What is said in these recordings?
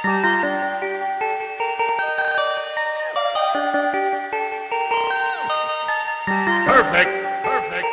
Perfect. Perfect. Perfect.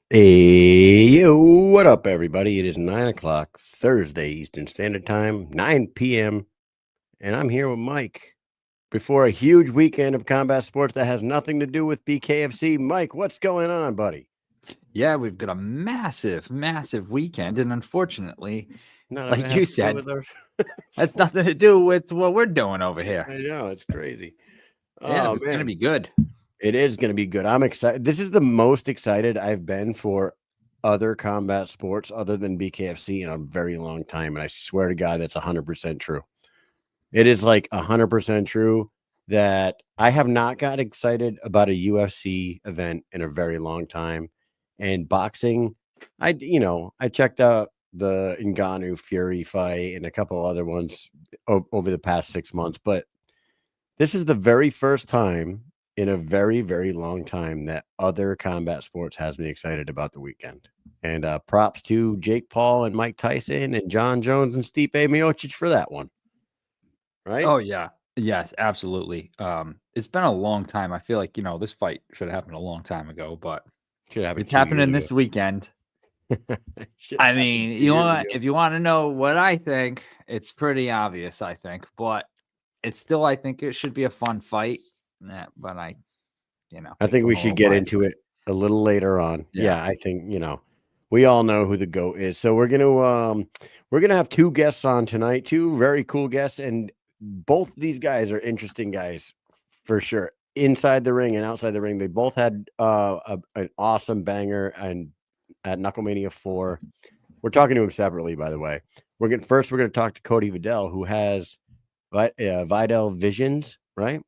Hey, yo, what up, everybody? It is 9 o'clock, Thursday, Eastern Standard Time, 9 p.m., and I'm here with Mike before a huge weekend of combat sports that has nothing to do with BKFC. Mike, what's going on, buddy? Yeah, we've got a massive, massive weekend, and unfortunately, None of it like has you to do said, with our... has nothing to do with what we're doing over here. I know, it's crazy. Yeah, Oh, but it's gonna man. be good. It is going to be good. I'm excited. This is the most excited I've been for other combat sports other than BKFC in a very long time. And I swear to God, that's 100% true. It is like 100% true that I have not got excited about a UFC event in a very long time. And boxing, I checked out the Ngannou Fury fight and a couple other ones over the past 6 months, but this is the very first time in a very, very long time that other combat sports has me excited about the weekend. And props to Jake Paul and Mike Tyson and John Jones and Stipe Miocic for that one. Right? Oh yeah, yes, absolutely. It's been a long time. I feel like this fight should have happened a long time ago, but Should have happened it's 2 years happening ago. this weekend. Should I have happened mean, 2 years ago. if you want to know what I think, it's pretty obvious. I think, but it's still, I think it should be a fun fight. But I think I'm we a should little get biased. into it a little later on. Yeah. Yeah, I think, we all know who the GOAT is. So we're gonna have two guests on tonight, two very cool guests, and both these guys are interesting guys for sure. Inside the ring and outside the ring, they both had an awesome banger and at Knucklemania 4. We're talking to him separately, by the way. We're gonna talk to Cody Vidal, who has Vidal Visions, right?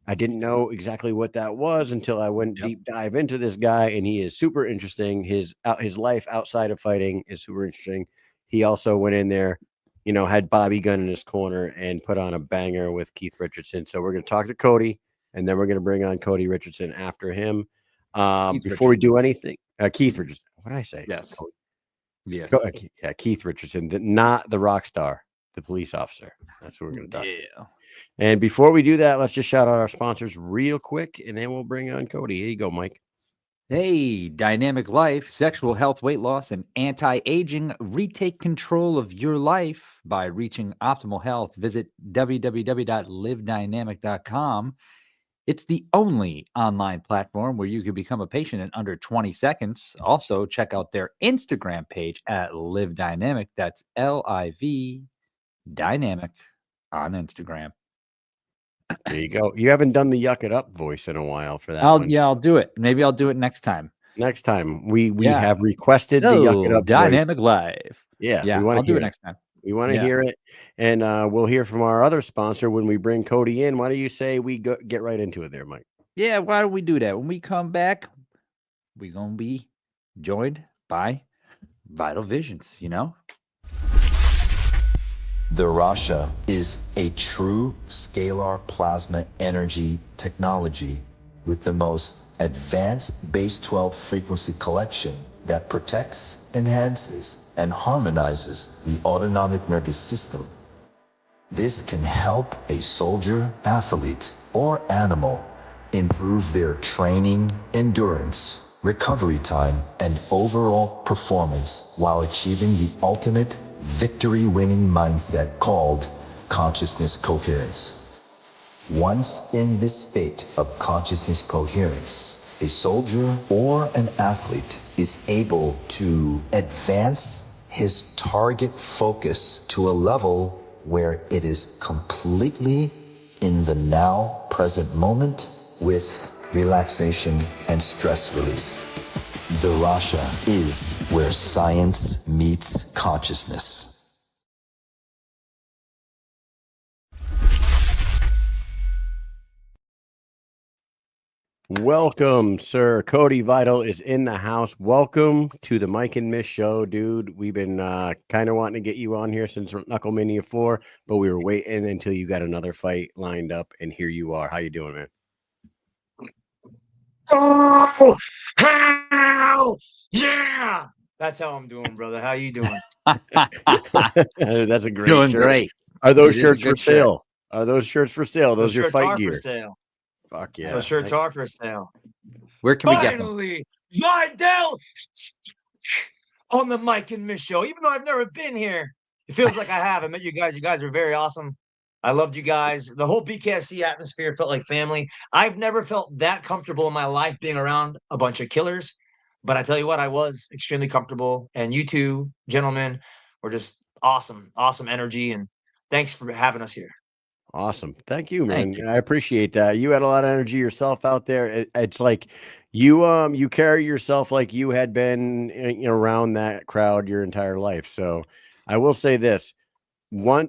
I didn't know exactly what that was until I went Yep. deep dive into this guy, and he is super interesting. His life outside of fighting is super interesting. He also went in there, had Bobby Gunn in his corner and put on a banger with Keith Richardson. So we're going to talk to Cody, and then we're going to bring on Cody Richardson after him. Before we do anything, Keith Richardson. What did I say? Yes. Cody. Yes. Yeah, Keith Richardson, not the rock star, the police officer. That's what we're going to talk to. Yeah. And before we do that, let's just shout out our sponsors real quick, and then we'll bring on Cody. Here you go, Mike. Hey, Dynamic Life, sexual health, weight loss, and anti-aging. Retake control of your life by reaching optimal health. Visit www.livedynamic.com. It's the only online platform where you can become a patient in under 20 seconds. Also, check out their Instagram page at Live Dynamic. That's LIV Dynamic on Instagram. There you go. You haven't done the yuck it up voice in a while for that one. I'll do it. Maybe I'll do it next time. Next time we Yeah. have requested the yuck it up Dynamic voice. Live. Yeah, Yeah, we want I'll to do hear it next time. We want to hear it, and we'll hear from our other sponsor when we bring Cody in. Why do you say we get right into it there, Mike? Yeah, why don't we do that? When we come back, we're going to be joined by Vital Visions, you know? The Rasha is a true scalar plasma energy technology with the most advanced base 12 frequency collection that protects, enhances, and harmonizes the autonomic nervous system. This can help a soldier, athlete, or animal improve their training, endurance, recovery time, and overall performance while achieving the ultimate victory-winning mindset called consciousness coherence. Once in this state of consciousness coherence, a soldier or an athlete is able to advance his target focus to a level where it is completely in the now present moment with relaxation and stress release. The Rasha is where science meets consciousness. Welcome, sir. Cody Vidal is in the house. Welcome to the Mike and Mish show, dude. We've been kind of wanting to get you on here since Knuckle Mania 4, but we were waiting until you got another fight lined up, and here you are. How you doing, man? Oh, hell yeah! That's how I'm doing, brother. How you doing? That's a great Doing shirt. great. Are those It is a shirts for good shirt. sale? Are those shirts for sale? Those are shirts fight are gear. for sale. Fuck yeah. Those shirts are for sale. Where can we get them? Finally, Vidal on the Mike and Mish show. Even though I've never been here, it feels like I have. I met you guys. You guys are very awesome. I loved you guys. The whole BKFC atmosphere felt like family. I've never felt that comfortable in my life being around a bunch of killers. But I tell you what, I was extremely comfortable. And you two gentlemen were just awesome, awesome energy. And thanks for having us here. Awesome. Thank you, man. Thank you. I appreciate that. You had a lot of energy yourself out there. It's like you carry yourself like you had been around that crowd your entire life. So I will say this.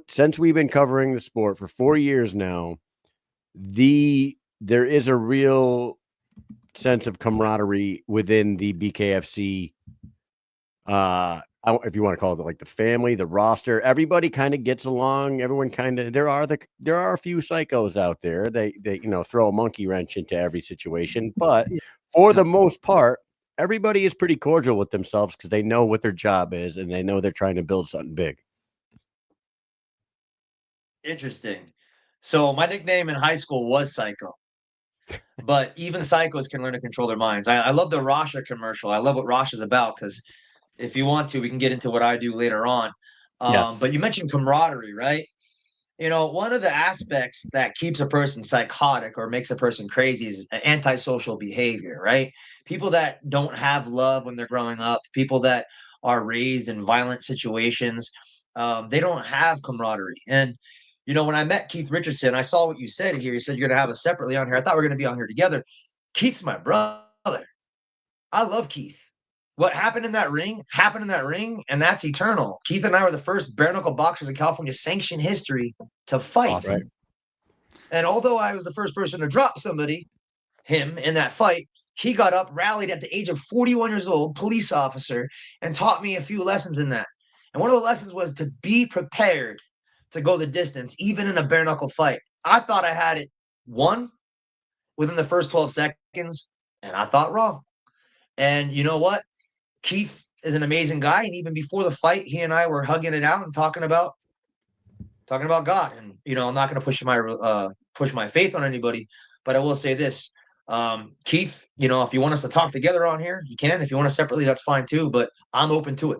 Since we've been covering the sport for 4 years now, there is a real sense of camaraderie within the BKFC if you want to call it like the family, the roster, everybody kind of gets along. Everyone kind of there are a few psychos out there. They throw a monkey wrench into every situation, but for the most part, everybody is pretty cordial with themselves because they know what their job is and they know they're trying to build something big. Interesting. So my nickname in high school was Psycho. But even psychos can learn to control their minds. I love the Rasha commercial. I love what Rasha's about because if you want to, we can get into what I do later on. Yes. But you mentioned camaraderie, right? One of the aspects that keeps a person psychotic or makes a person crazy is antisocial behavior, right? People that don't have love when they're growing up, people that are raised in violent situations, they don't have camaraderie. And when I met Keith Richardson, I saw what you said here. You said you're going to have us separately on here. I thought we were going to be on here together. Keith's my brother. I love Keith. What happened in that ring, and that's eternal. Keith and I were the first bare knuckle boxers in California sanctioned history to fight. Awesome. Right. And although I was the first person to drop him in that fight, he got up, rallied at the age of 41 years old, police officer, and taught me a few lessons in that. And one of the lessons was to be prepared to go the distance, even in a bare knuckle fight. I thought I had it won within the first 12 seconds, and I thought wrong. And you know what? Keith is an amazing guy. And even before the fight, he and I were hugging it out and talking about talking about God. And I'm not going to push my faith on anybody, but I will say this. Keith, if you want us to talk together on here, you can. If you want us separately, that's fine too, but I'm open to it.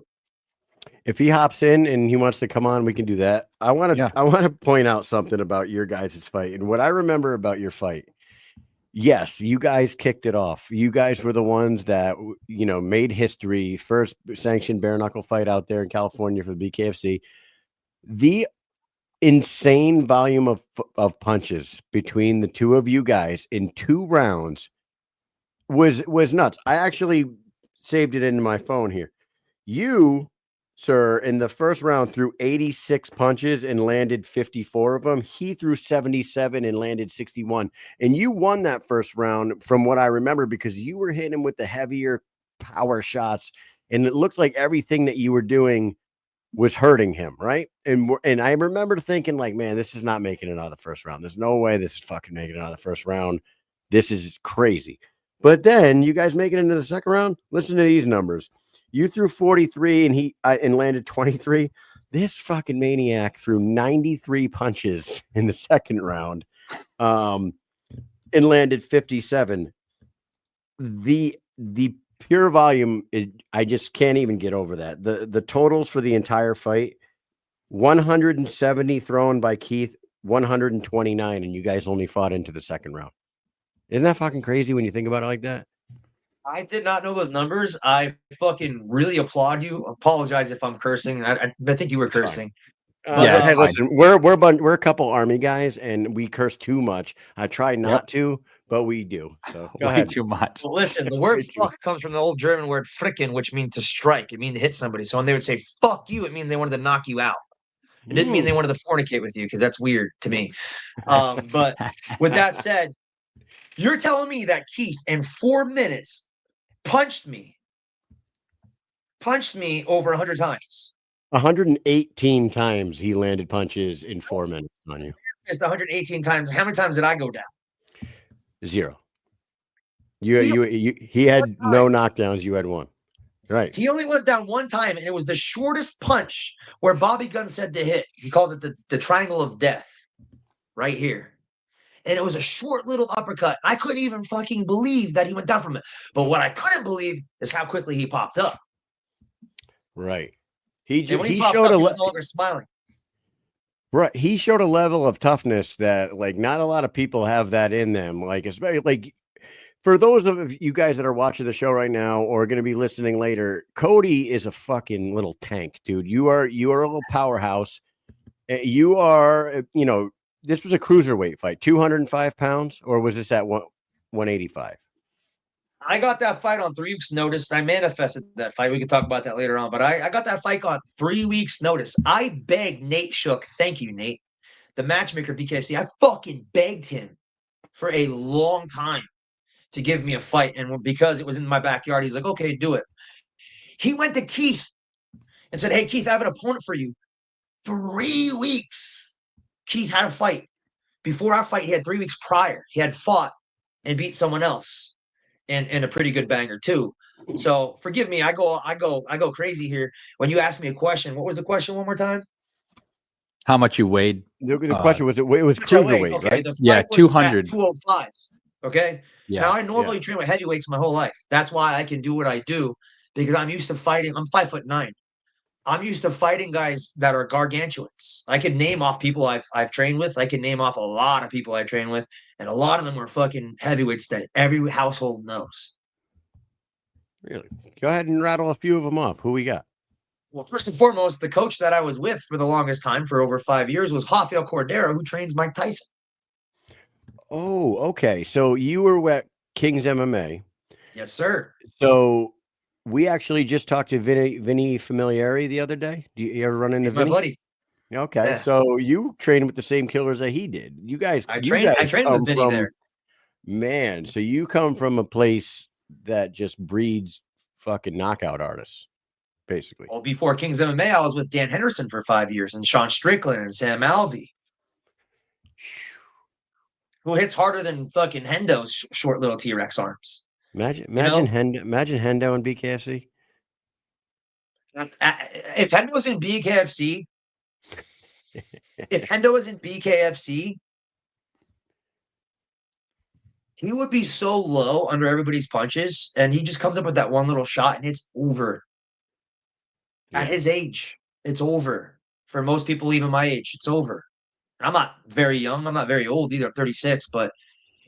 If he hops in and he wants to come on, we can do that. I want to Yeah. point out something about your guys' fight. And what I remember about your fight, yes, you guys kicked it off. You guys were the ones that, made history. First sanctioned bare knuckle fight out there in California for the BKFC. The insane volume of punches between the two of you guys in 2 rounds was nuts. I actually saved it into my phone here. You, sir, in the first round threw 86 punches and landed 54 of them. He threw 77 and landed 61. And you won that first round from what I remember because you were hitting him with the heavier power shots. And it looked like everything that you were doing was hurting him, right? And I remember thinking like, man, this is not making it out of the first round. There's no way this is fucking making it out of the first round. This is crazy. But then you guys make it into the second round. Listen to these numbers. You threw 43 and he landed 23. This fucking maniac threw 93 punches in the second round and landed 57. The pure volume is, I just can't even get over that. The totals for the entire fight, 170 thrown by Keith, 129, and you guys only fought into the second round. Isn't that fucking crazy when you think about it like that? I did not know those numbers. I fucking really applaud you. Apologize if I'm cursing. I think you were cursing. Yeah, hey, it's listen, we're a couple Army guys, and we curse too much. I try not to, but we do. So go way ahead. too much. Well, listen, the word Way too fuck comes from the old German word fricken, which means to strike. It means to hit somebody. So when they would say fuck you, it means they wanted to knock you out. It didn't mean they wanted to fornicate with you because that's weird to me. But with that said, you're telling me that Keith in 4 minutes punched me over 100 times. 118 times he landed punches in 4 minutes on you. It's 118 times. How many times did I go down? 0. He had no knockdowns. You had 1. Right. He only went down 1 time, and it was the shortest punch where Bobby Gunn said to hit. He calls it the triangle of death right here. And it was a short little uppercut. I couldn't even fucking believe that he went down from it. But what I couldn't believe is how quickly he popped up. Right. He He showed he was no longer smiling. Right. He showed a level of toughness that like not a lot of people have that in them. Like, especially like for those of you guys that are watching the show right now or going to be listening later, Cody is a fucking little tank, dude. You are a little powerhouse. You are, this was a cruiserweight fight, 205 pounds, or was this at 185? I got that fight on 3 weeks' notice. I manifested that fight. We can talk about that later on. But I got that fight on 3 weeks' notice. I begged Nate Shook. Thank you, Nate. The matchmaker BKFC. I fucking begged him for a long time to give me a fight. And because it was in my backyard, he's like, okay, do it. He went to Keith and said, hey, Keith, I have an opponent for you. 3 weeks. Keith had a fight. Before our fight, he had 3 weeks prior. He had fought and beat someone else. And a pretty good banger too. So forgive me, I go crazy here. When you asked me a question, what was the question one more time? How much you weighed? The question was it was Which I weighed. cruiserweight, Okay, right? the fight Yeah, was 200. at 205. Okay. Yeah. Now I normally train with heavyweights my whole life. That's why I can do what I do because I'm used to fighting. I'm 5'9". I'm used to fighting guys that are gargantuans. I can name off people I've trained with. I can name off a lot of people I train with, and a lot of them are fucking heavyweights that every household knows. Really? Go ahead and rattle a few of them off. Who we got? Well, first and foremost, the coach that I was with for the longest time, for over 5 years, was Rafael Cordero, who trains Mike Tyson. Oh, okay. So you were at King's MMA. Yes, sir. So we actually just talked to Vinny Familiari the other day. Do you ever run into He's my Vinny? buddy. Okay, Yeah. so you trained with the same killers that he did. You guys, I you trained guys with come Vinny from- there. Man, so you come from a place that just breeds fucking knockout artists, basically. Well, before King's MMA, I was with Dan Henderson for 5 years, and Sean Strickland and Sam Alvey, who hits harder than fucking Hendo's short little T-Rex arms. Imagine Hendo and BKFC. If Hendo's in BKFC, If Hendo was in BKFC, he would be so low under everybody's punches, and he just comes up with that one little shot, and it's over. At Yeah. his age, it's over. For most people, even my age, it's over. I'm not very young. I'm not very old either. I'm 36, but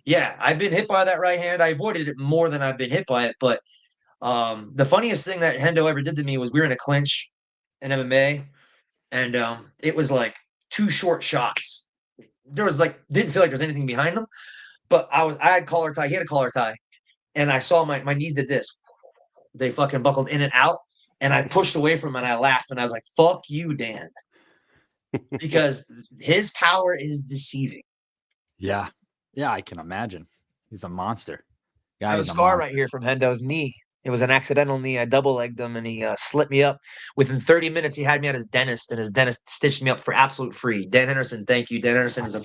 yeah, I've been hit by that right hand. I avoided it more than I've been hit by it. But the funniest thing that Hendo ever did to me was we were in a clinch in MMA, and it was like two short shots. There was like didn't feel like there was anything behind them, but I had collar tie. He had a collar tie, and I saw my knees did this. They fucking buckled in and out, and I pushed away from him and I laughed and I was like, "Fuck you, Dan," because his power is deceiving. Yeah. Yeah, I can imagine. He's a monster. I have a Guy is a scar monster. right here from Hendo's knee. It was an accidental knee. I double legged him and he slit me up. Within 30 minutes, he had me at his dentist, and his dentist stitched me up for absolute free. Dan Henderson, thank you. Dan Henderson is a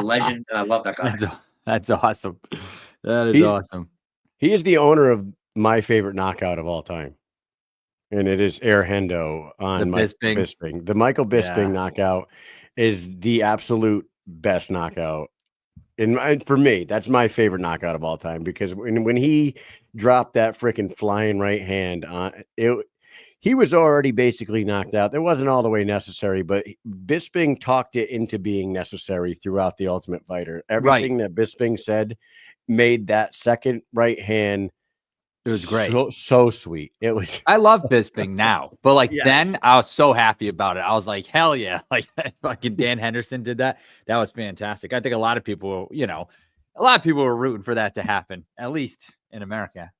legend, and I love that guy. That's awesome. That is He's- awesome. He is the owner of my favorite knockout of all time. And it is Air Hendo on The Michael Bisping. Bisping. The Michael Bisping Yeah. knockout is the absolute best knockout. And for me, that's my favorite knockout of all time, because when he dropped that freaking flying right hand on it, he was already basically knocked out. It wasn't all the way necessary, but Bisping talked it into being necessary throughout the Ultimate Fighter. Everything that Bisping said made that second right hand. It was great. So sweet. It was. I love Bisping now, but like Yes. then I was so happy about it. I was like, hell yeah. Like fucking Dan Henderson did that. That was fantastic. I think a lot of people, were rooting for that to happen, at least in America.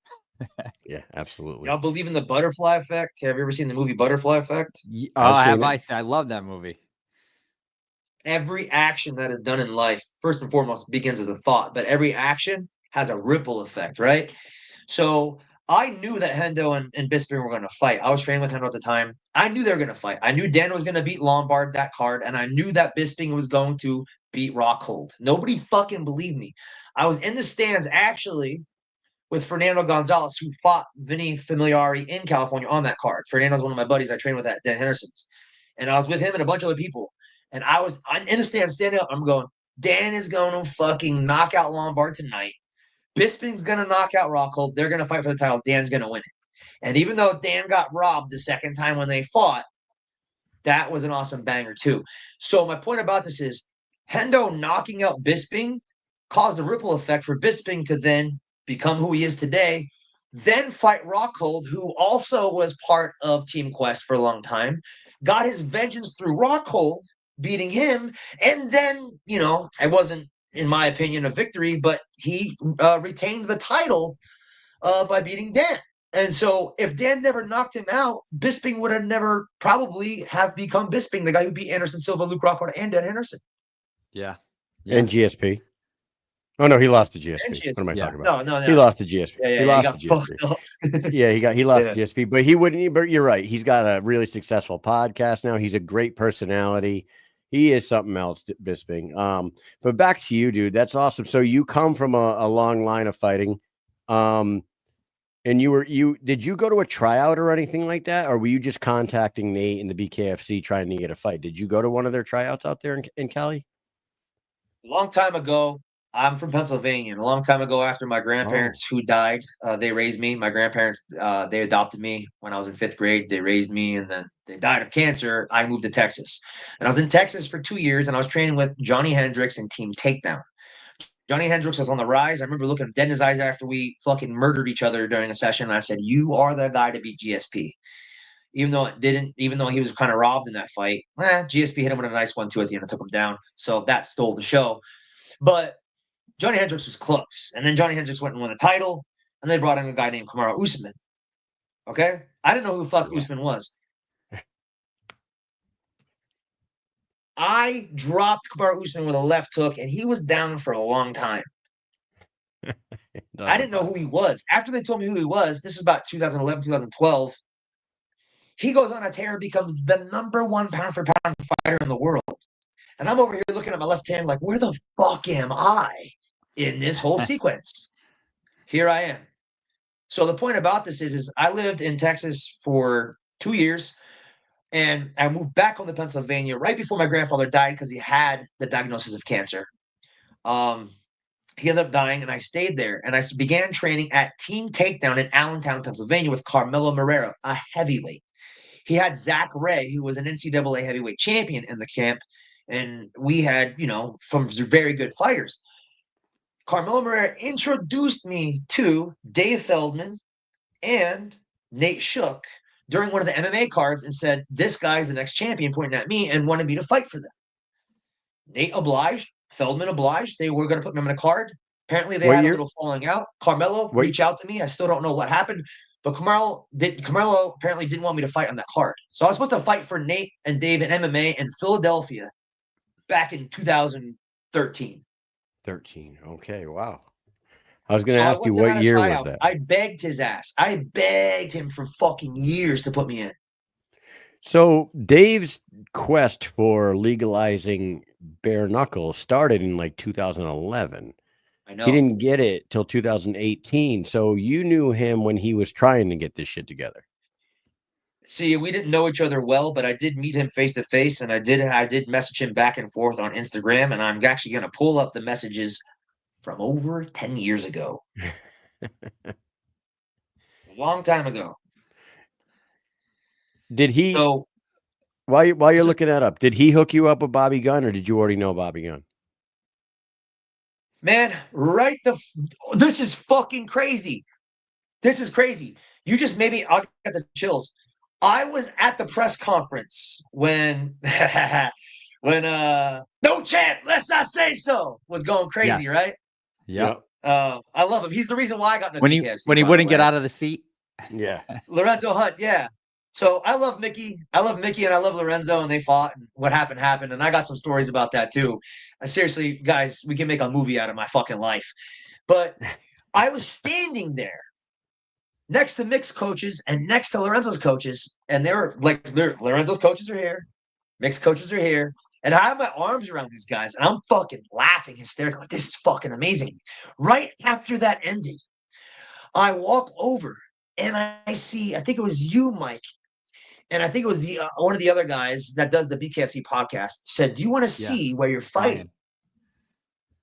Yeah, absolutely. Y'all believe in the butterfly effect? Have you ever seen the movie Butterfly Effect? I love that movie. Every action that is done in life, first and foremost, begins as a thought, but every action has a ripple effect, right? So I knew that Hendo and Bisping were going to fight. I was training with Hendo at the time. I knew they were going to fight. I knew Dan was going to beat Lombard that card, and I knew that Bisping was going to beat Rockhold. Nobody fucking believed me. I was in the stands actually with Fernando Gonzalez, who fought Vinny Familiari in California on that card. Fernando's one of my buddies I trained with at Dan Henderson's. And I was with him and a bunch of other people. And I'm in the stand standing up. I'm going, Dan is going to fucking knock out Lombard tonight. Bisping's going to knock out Rockhold. They're going to fight for the title. Dan's going to win it. And even though Dan got robbed the second time when they fought, that was an awesome banger too. So my point about this is Hendo knocking out Bisping caused a ripple effect for Bisping to then become who he is today, then fight Rockhold, who also was part of Team Quest for a long time, got his vengeance through Rockhold, beating him, and then, it wasn't, in my opinion, a victory, but he retained the title by beating Dan. And so if Dan never knocked him out, Bisping would have never probably have become Bisping, the guy who beat Anderson Silva, Luke Rockhold, and Dan Henderson. Yeah. And GSP. Oh no, he lost to GSP. And GSP. What am I Yeah. talking about? No. He lost to GSP. Yeah, he lost to fucked GSP. up. Yeah, he lost Yeah. to GSP, but he wouldn't. But you're right. He's got a really successful podcast now. He's a great personality. He is something else, Bisping. But back to you, dude. That's awesome. So you come from a long line of fighting. And did you go to a tryout or anything like that? Or were you just contacting Nate in the BKFC trying to get a fight? Did you go to one of their tryouts out there in Cali? A long time ago, I'm from Pennsylvania. And a long time ago, after my grandparents who died, they raised me. My grandparents, they adopted me when I was in 5th grade. They raised me, and then they died of cancer. I moved to Texas. And I was in Texas for 2 years, and I was training with Johnny Hendricks and Team Takedown. Johnny Hendricks was on the rise. I remember looking him dead in his eyes after we fucking murdered each other during a session. And I said, "You are the guy to beat GSP." Even though he was kind of robbed in that fight, GSP hit him with a nice 1-2 at the end and took him down. So that stole the show. But Johnny Hendricks was close. And then Johnny Hendricks went and won the title, and they brought in a guy named Kamaru Usman. Okay? I didn't know who the fuck Usman was. I dropped Kamaru Usman with a left hook, and he was down for a long time. I didn't know who he was. After they told me who he was, this is about 2011, 2012, he goes on a tear, becomes the #1 pound-for-pound fighter in the world. And I'm over here looking at my left hand like, where the fuck am I in this whole sequence? Here I am. So the point about this is I lived in Texas for 2 years. And I moved back home to Pennsylvania right before my grandfather died because he had the diagnosis of cancer. He ended up dying, and I stayed there. And I began training at Team Takedown in Allentown, Pennsylvania with Carmelo Morera, a heavyweight. He had Zach Ray, who was an NCAA heavyweight champion in the camp. And we had, some very good fighters. Carmelo Morera introduced me to Dave Feldman and Nate Shook during one of the MMA cards and said, this guy's the next champion, pointing at me, and wanted me to fight for them. Nate obliged. Feldman obliged. They were going to put me on a card. Apparently, they had a little falling out. Carmelo reached out to me. I still don't know what happened, but Carmelo apparently didn't want me to fight on that card. So I was supposed to fight for Nate and Dave in MMA in Philadelphia back in 2013. 13. Okay, wow. I was going to ask you what year was that? I begged his ass. I begged him for fucking years to put me in. So Dave's quest for legalizing bare knuckle started in like 2011. I know. He didn't get it till 2018. So you knew him when he was trying to get this shit together. See, we didn't know each other well, but I did meet him face to face, and I did message him back and forth on Instagram, and I'm actually going to pull up the messages from over 10 years ago. A long time ago. Did he? So, while you're looking that up, did he hook you up with Bobby Gunn, or did you already know Bobby Gunn? Man, this is fucking crazy. This is crazy. You just maybe I'll get the chills. I was at the press conference when No Champ, let's not say so was going crazy, right? Yeah. I love him. He's the reason why I got in the BKFC. When he wouldn't get out of the seat. Yeah. Lorenzo Hunt, yeah. So I love Mickey. I love Mickey and I love Lorenzo, and they fought, and what happened. And I got some stories about that too. Seriously, guys, we can make a movie out of my fucking life. But I was standing there next to Mick's coaches and next to Lorenzo's coaches, and they were like, Lorenzo's coaches are here, Mick's coaches are here, and I have my arms around these guys, and I'm fucking laughing hysterically. Like, this is fucking amazing. Right after that ended, I walk over and I see, I think it was you, Mike, and I think it was the one of the other guys that does the BKFC podcast said, "Do you want to see where you're fighting?" Brian.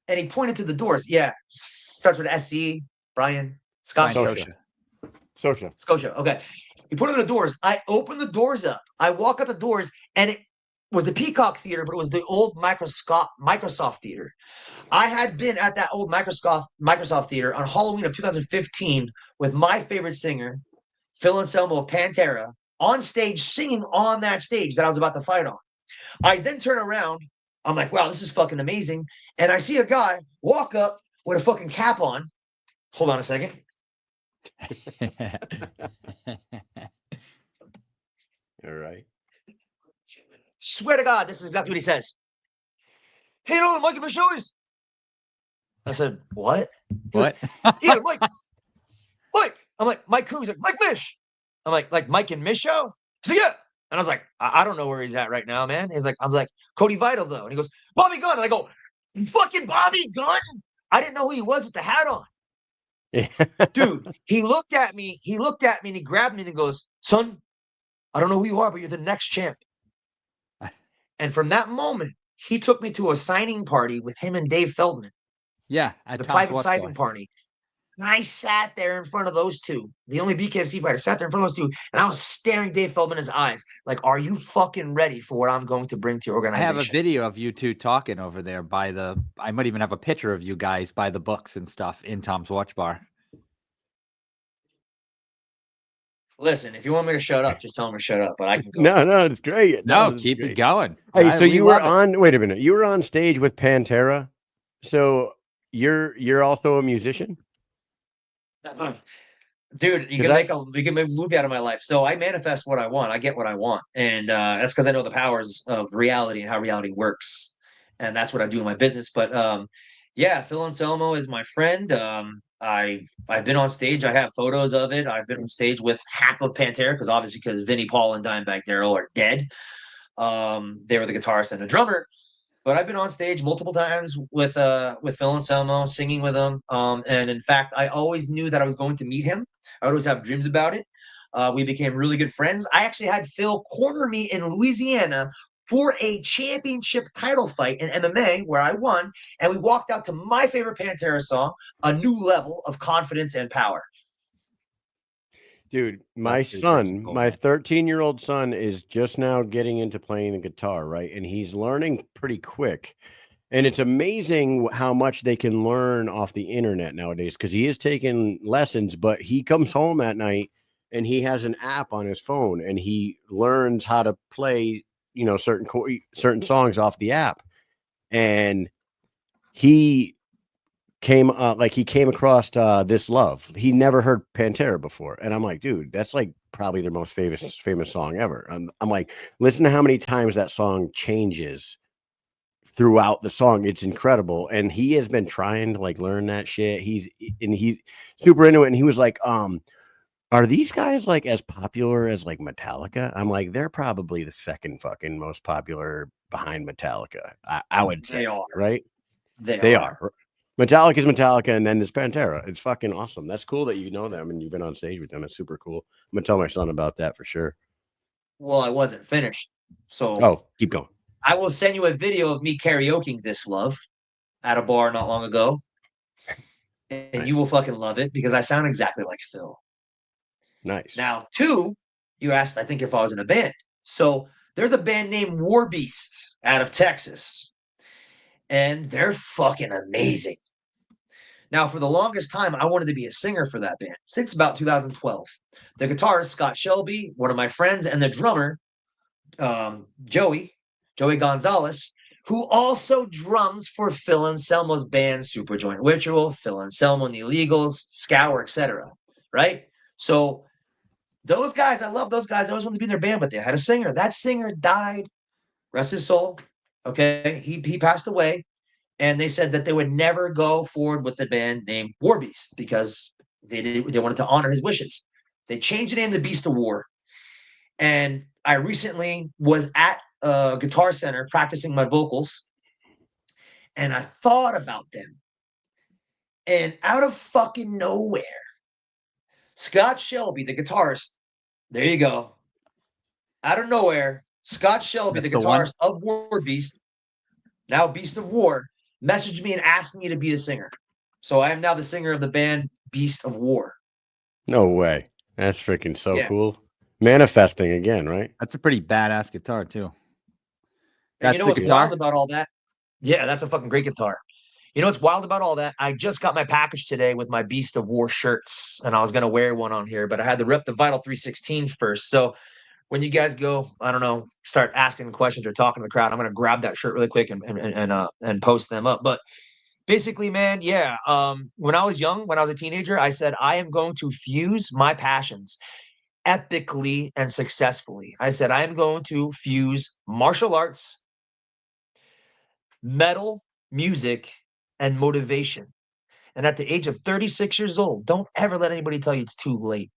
And he pointed to the doors. Yeah, starts with SC. Brian Scott Scotia. Okay, he pointed to the doors. I opened the doors up. I walk out the doors, and it was the Peacock Theater, but it was the old Microsoft Theater. I had been at that old Microsoft Theater on Halloween of 2015 with my favorite singer, Phil Anselmo of Pantera, on stage singing on that stage that I was about to fight on. I then turn around. I'm like, wow, this is fucking amazing. And I see a guy walk up with a fucking cap on. Hold on a second. All right. Swear to God, this is exactly what he says. Hey, you know what Mike and Mish is? I said, what? What? Yeah, Mike. I'm like, Mike who? He's like, Mike Mish. I'm like Mike and Mish show? He's like, yeah. And I was like, I don't know where he's at right now, man. I was like, Cody Vidal, though. And he goes, Bobby Gunn. And I go, fucking Bobby Gunn? I didn't know who he was with the hat on. Dude, he looked at me and he grabbed me and he goes, son, I don't know who you are, but you're the next champ. And from that moment, he took me to a signing party with him and Dave Feldman. Yeah. The private signing party. And I sat there in front of those two. The only BKFC fighter sat there in front of those two. And I was staring Dave Feldman in his eyes. Like, are you fucking ready for what I'm going to bring to your organization? I have a video of you two talking over there I might even have a picture of you guys by the books and stuff in Tom's Watch Bar. Listen, if you want me to shut up, just tell me to shut up. But I can go. No, it's great. No, keep it going. Hey, so you were on. Wait a minute. You were on stage with Pantera. So you're also a musician, dude. You can make a movie out of my life. So I manifest what I want. I get what I want, and that's because I know the powers of reality and how reality works, and that's what I do in my business. But yeah, Phil Anselmo is my friend. I've been on stage. I have photos of it. I've been on stage with half of Pantera because Vinnie Paul and Dimebag Darrell are dead. They were the guitarist and the drummer. But I've been on stage multiple times with Phil Anselmo, singing with him. And in fact, I always knew that I was going to meet him. I would always have dreams about it. We became really good friends. I actually had Phil corner me in Louisiana for a championship title fight in MMA where I won. And we walked out to my favorite Pantera song, A New Level of Confidence and Power. Dude, my That's pretty freaking son, cool, my man. 13-year-old son is just now getting into playing the guitar, right? And he's learning pretty quick. And it's amazing how much they can learn off the internet nowadays because he is taking lessons, but he comes home at night and he has an app on his phone and he learns how to play, certain songs off the app. And he came across This Love. He never heard Pantera before. And I'm like, dude, that's like probably their most famous song ever. I'm like, listen to how many times that song changes throughout the song. It's incredible. And he has been trying to like learn that shit. He's super into it. And he was like, are these guys like as popular as like Metallica? I'm like, they're probably the second fucking most popular behind Metallica. I would say, They are. right? They They are. are. Metallica is Metallica, and then there's Pantera. It's fucking awesome. That's cool that you know them and you've been on stage with them. It's super cool. I'm gonna tell my son about that for sure. Well, I wasn't finished. So Oh, keep going. I will send you a video of me karaokeing This Love at a bar not long ago. And Nice. you will fucking love it because I sound exactly like Phil. Nice. Now, two, you asked, I think, if I was in a band. So there's a band named War Beast out of Texas. And they're fucking amazing. Now, for the longest time, I wanted to be a singer for that band since about 2012. The guitarist, Scott Shelby, one of my friends, and the drummer, Joey Gonzalez, who also drums for Phil Anselmo's band Superjoint Ritual, Phil Anselmo and the Illegals, Scour, etc. Right? So those guys, I love those guys. I always wanted to be in their band, but they had a singer. That singer died. Rest his soul. Okay. He passed away. And they said that they would never go forward with the band named War Beast because they wanted to honor his wishes. They changed the name to Beast of War. And I recently was at a Guitar Center practicing my vocals, and I thought about them. And out of fucking nowhere, Scott Shelby, the guitarist, there you go. Out of nowhere, Scott Shelby, That's the the one? guitarist of War Beast, now Beast of War, messaged me and asked me to be the singer. So I am now the singer of the band Beast of War. No way. That's freaking so Yeah. cool. Manifesting again, right? That's a pretty badass guitar too. And That's you know the what's guitar? wild about all that? Yeah, that's a fucking great guitar. You know what's wild about all that? I just got my package today with my Beast of War shirts, and I was going to wear one on here, but I had to rep the Vital 316 first. So when you guys go, I don't know, start asking questions or talking to the crowd, I'm going to grab that shirt really quick and post them up. But basically, man, yeah. When I was young, when I was a teenager, I said I am going to fuse my passions epically and successfully. I said I am going to fuse martial arts, metal, music, and motivation. And at the age of 36 years old, don't ever let anybody tell you it's too late.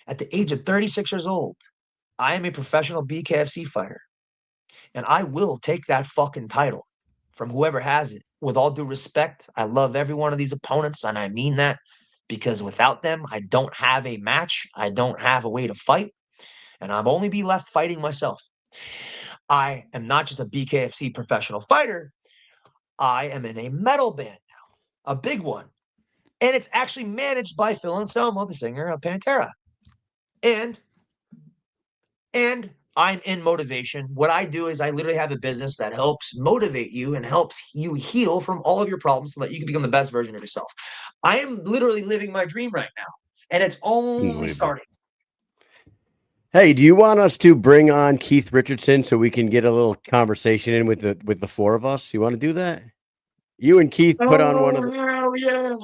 At the age of 36 years old, I am a professional BKFC fighter. And I will take that fucking title from whoever has it. With all due respect, I love every one of these opponents, and I mean that because without them, I don't have a match. I don't have a way to fight, and I'll only be left fighting myself. I am not just a BKFC professional fighter. I am in a metal band now, a big one. And it's actually managed by Phil Anselmo, the singer of Pantera. And I'm in motivation. What I do is I literally have a business that helps motivate you and helps you heal from all of your problems so that you can become the best version of yourself. I am literally living my dream right now, and it's only starting. Hey, do you want us to bring on Keith Richardson so we can get a little conversation in with the four of us? You want to do that? You and Keith put on one of the. Hell yeah.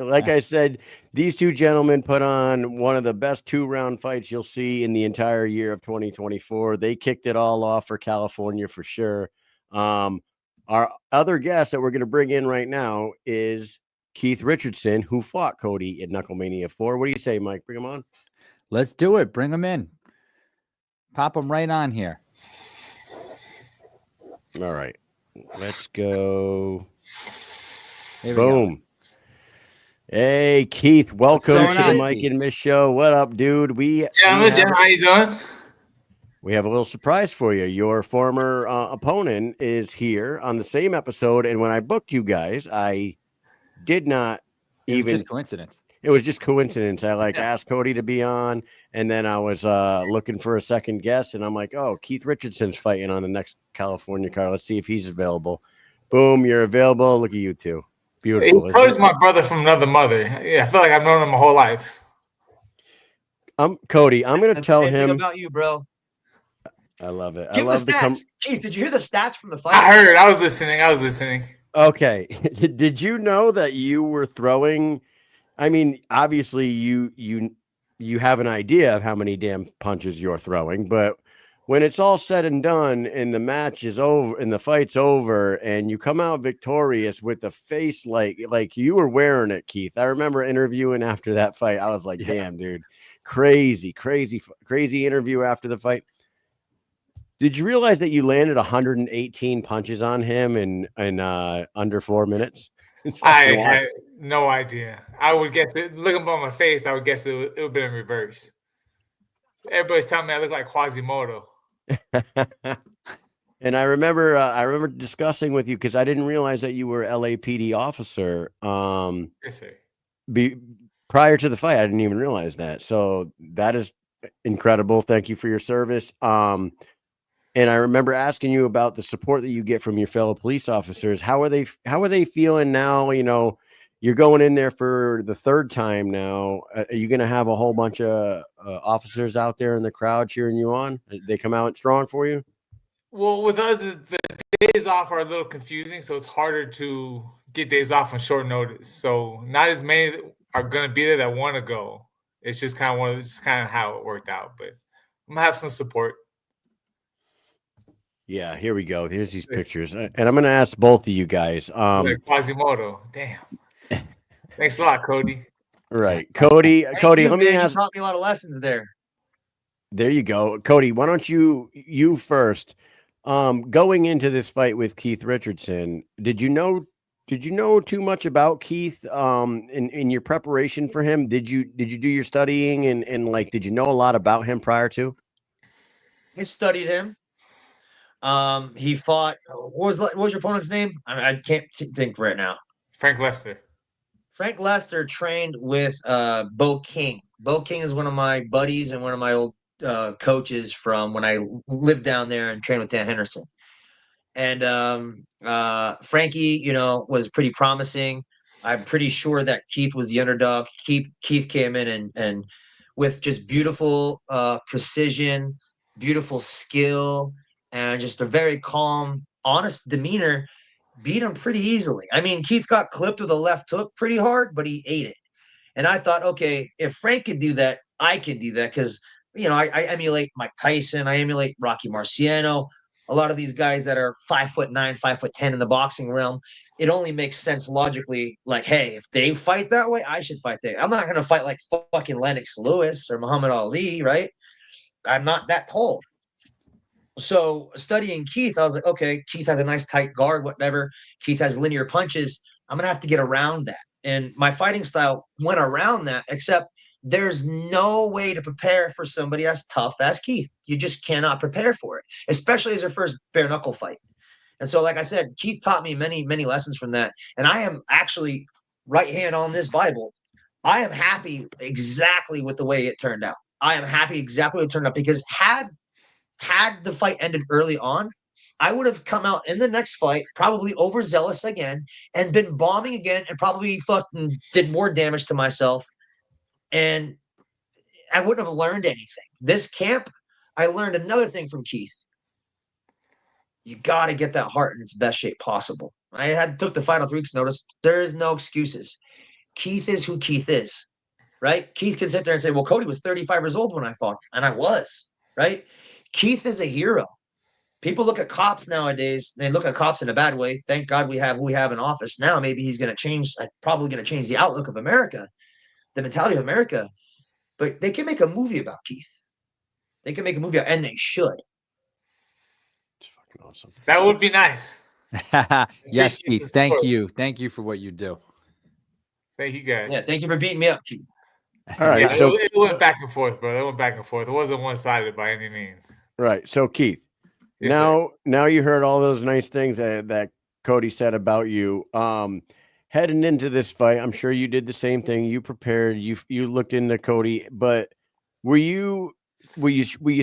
Like I said, these two gentlemen put on one of the best 2-round fights you'll see in the entire year of 2024. They kicked it all off for California for sure. Our other guest that we're going to bring in right now is Keith Richardson, who fought Cody at Knucklemania 4. What do you say, Mike? Bring him on. Let's do it. Bring him in. Pop him right on here. All right. Let's go. Here we go. Boom. Hey, Keith, welcome going to the on? Mike and Mish show. What up, dude? Gentlemen, how you doing? We have a little surprise for you. Your former opponent is here on the same episode, and when I booked you guys, I did not It was even. just coincidence. It was just coincidence. I Yeah. asked Cody to be on, and then I was looking for a second guest, and I'm like, oh, Keith Richardson's fighting on the next California card. Let's see if he's available. Boom, you're available. Look at you two. Beautiful. Cody's my brother from another mother. Yeah, I feel like I've known him my whole life. Cody, I'm going to That's tell the same thing him. about you, bro. I love it. Give I love the stats. Keith, did you hear the stats from the fight? I heard. I was listening. Okay. Did you know that you were throwing? I mean, obviously you have an idea of how many damn punches you're throwing, but when it's all said and done and the match is over and the fight's over and you come out victorious with the face like you were wearing it, Keith. I remember interviewing after that fight. I was like, damn, dude, crazy interview after the fight. Did you realize that you landed 118 punches on him in under 4 minutes? I had no idea. I would guess it. Looking on my face, I would guess it would have been in reverse. Everybody's telling me I look like Quasimodo. And I remember discussing with you because I didn't realize that you were LAPD officer. Yes, sir. Prior to the fight, I didn't even realize that. So that is incredible. Thank you for your service. And I remember asking you about the support that you get from your fellow police officers. How are they feeling now? You know, you're going in there for the third time now. Are you going to have a whole bunch of officers out there in the crowd cheering you on? They come out strong for you? Well, with us, the days off are a little confusing, so it's harder to get days off on short notice. So not as many are going to be there that want to go. It's just kind of how it worked out. But I'm gonna have some support. Yeah, here we go. Here's these pictures, and I'm going to ask both of you guys. Like Quasimodo, damn. Thanks a lot, Cody. Right, Cody. Cody, let me ask. You taught me a lot of lessons there. There you go, Cody. Why don't you first? Going into this fight with Keith Richardson, did you know too much about Keith in your preparation for him? Did you do your studying and like did you know a lot about him prior to? I studied him. He fought. What was your opponent's name? I can't think right now. Frank Lester. Frank Lester trained with Bo King. Bo King is one of my buddies and one of my old coaches from when I lived down there and trained with Dan Henderson. And Frankie, was pretty promising. I'm pretty sure that Keith was the underdog. Keith came in and with just beautiful precision, beautiful skill, and just a very calm, honest demeanor, beat him pretty easily. I mean, Keith got clipped with a left hook pretty hard, but he ate it. And I thought, okay, if Frank can do that, I can do that because, I emulate Mike Tyson. I emulate Rocky Marciano. A lot of these guys that are 5'9", 5'10" in the boxing realm, it only makes sense logically. Like, hey, if they fight that way, I should fight that. I'm not going to fight like fucking Lennox Lewis or Muhammad Ali, right? I'm not that tall. So studying Keith, I was like, okay, Keith has a nice tight guard, whatever. Keith has linear punches. I'm going to have to get around that. And my fighting style went around that, except there's no way to prepare for somebody as tough as Keith. You just cannot prepare for it, especially as your first bare knuckle fight. And so, like I said, Keith taught me many, many lessons from that. And I am actually right hand on this Bible. I am happy exactly with the way it turned out. I am happy exactly what it turned out because had the fight ended early on, I would have come out in the next fight probably overzealous again and been bombing again and probably fucking did more damage to myself. And I wouldn't have learned anything. This camp, I learned another thing from Keith. You got to get that heart in its best shape possible. I took the fight on 3 weeks' notice. There is no excuses. Keith is who Keith is, right? Keith can sit there and say, well, Cody was 35 years old when I fought, and I was, right? Keith is a hero. People look at cops nowadays. They look at cops in a bad way. Thank God we have who we have in office now. Maybe he's going to change, probably going to change the outlook of America, the mentality of America. But they can make a movie about Keith. They can make a movie, and they should. It's fucking awesome. That would be nice. Yes, Keith. Thank you for what you do. Thank you guys. Yeah, thank you for beating me up, Keith. All right. Yeah, So it went back and forth, bro. It went back and forth. It wasn't one-sided by any means. right. So Keith, Yes, sir. now you heard all those nice things that Cody said about you. Heading into this fight, I'm sure you did the same thing. You prepared. You looked into Cody, but were you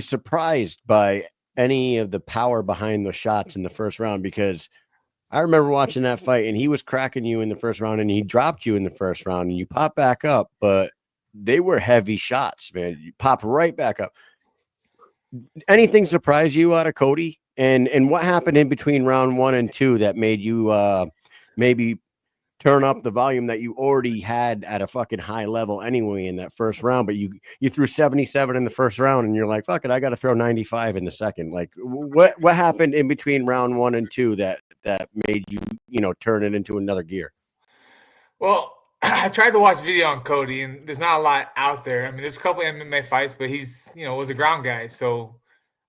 surprised by any of the power behind the shots in the first round? Because I remember watching that fight, and he was cracking you in the first round, and he dropped you in the first round, and you popped back up, but they were heavy shots, man. You pop right back up. Anything surprise you out of Cody? And what happened in between round 1 and 2 that made you maybe turn up the volume that you already had at a fucking high level anyway in that first round, but you threw 77 in the first round, and you're like, fuck it, I got to throw 95 in the second. Like, what happened in between round 1 and 2 that made you turn it into another gear? Well, I tried to watch video on Cody, and there's not a lot out there. I mean, there's a couple MMA fights, but he's was a ground guy, so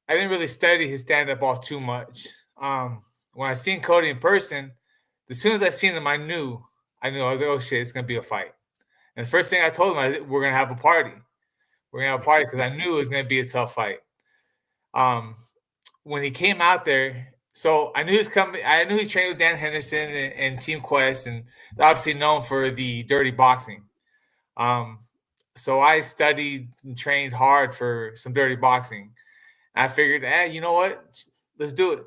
I didn't really study his stand-up all too much. When I seen Cody in person, as soon as I seen him, I knew. I was like, oh shit, it's gonna be a fight. And the first thing I told him, we're gonna have a party. We're gonna have a party because I knew it was gonna be a tough fight. When he came out there, so I knew he was coming. I knew he trained with Dan Henderson and Team Quest, and obviously known for the dirty boxing. So I studied and trained hard for some dirty boxing. I figured, you know what? Let's do it.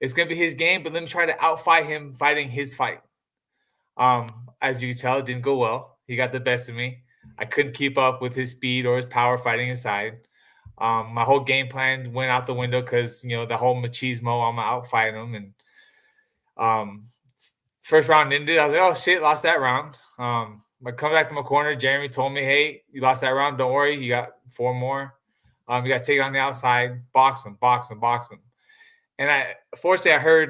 It's going to be his game, but let me try to outfight him fighting his fight. As you can tell, it didn't go well. He got the best of me. I couldn't keep up with his speed or his power fighting inside. My whole game plan went out the window because, the whole machismo, I'm going to outfight him. And first round ended. I was like, oh, shit, lost that round. I come back to my corner. Jeremy told me, hey, you lost that round. Don't worry. You got 4 more. You got to take it on the outside, box him. And fortunately, I heard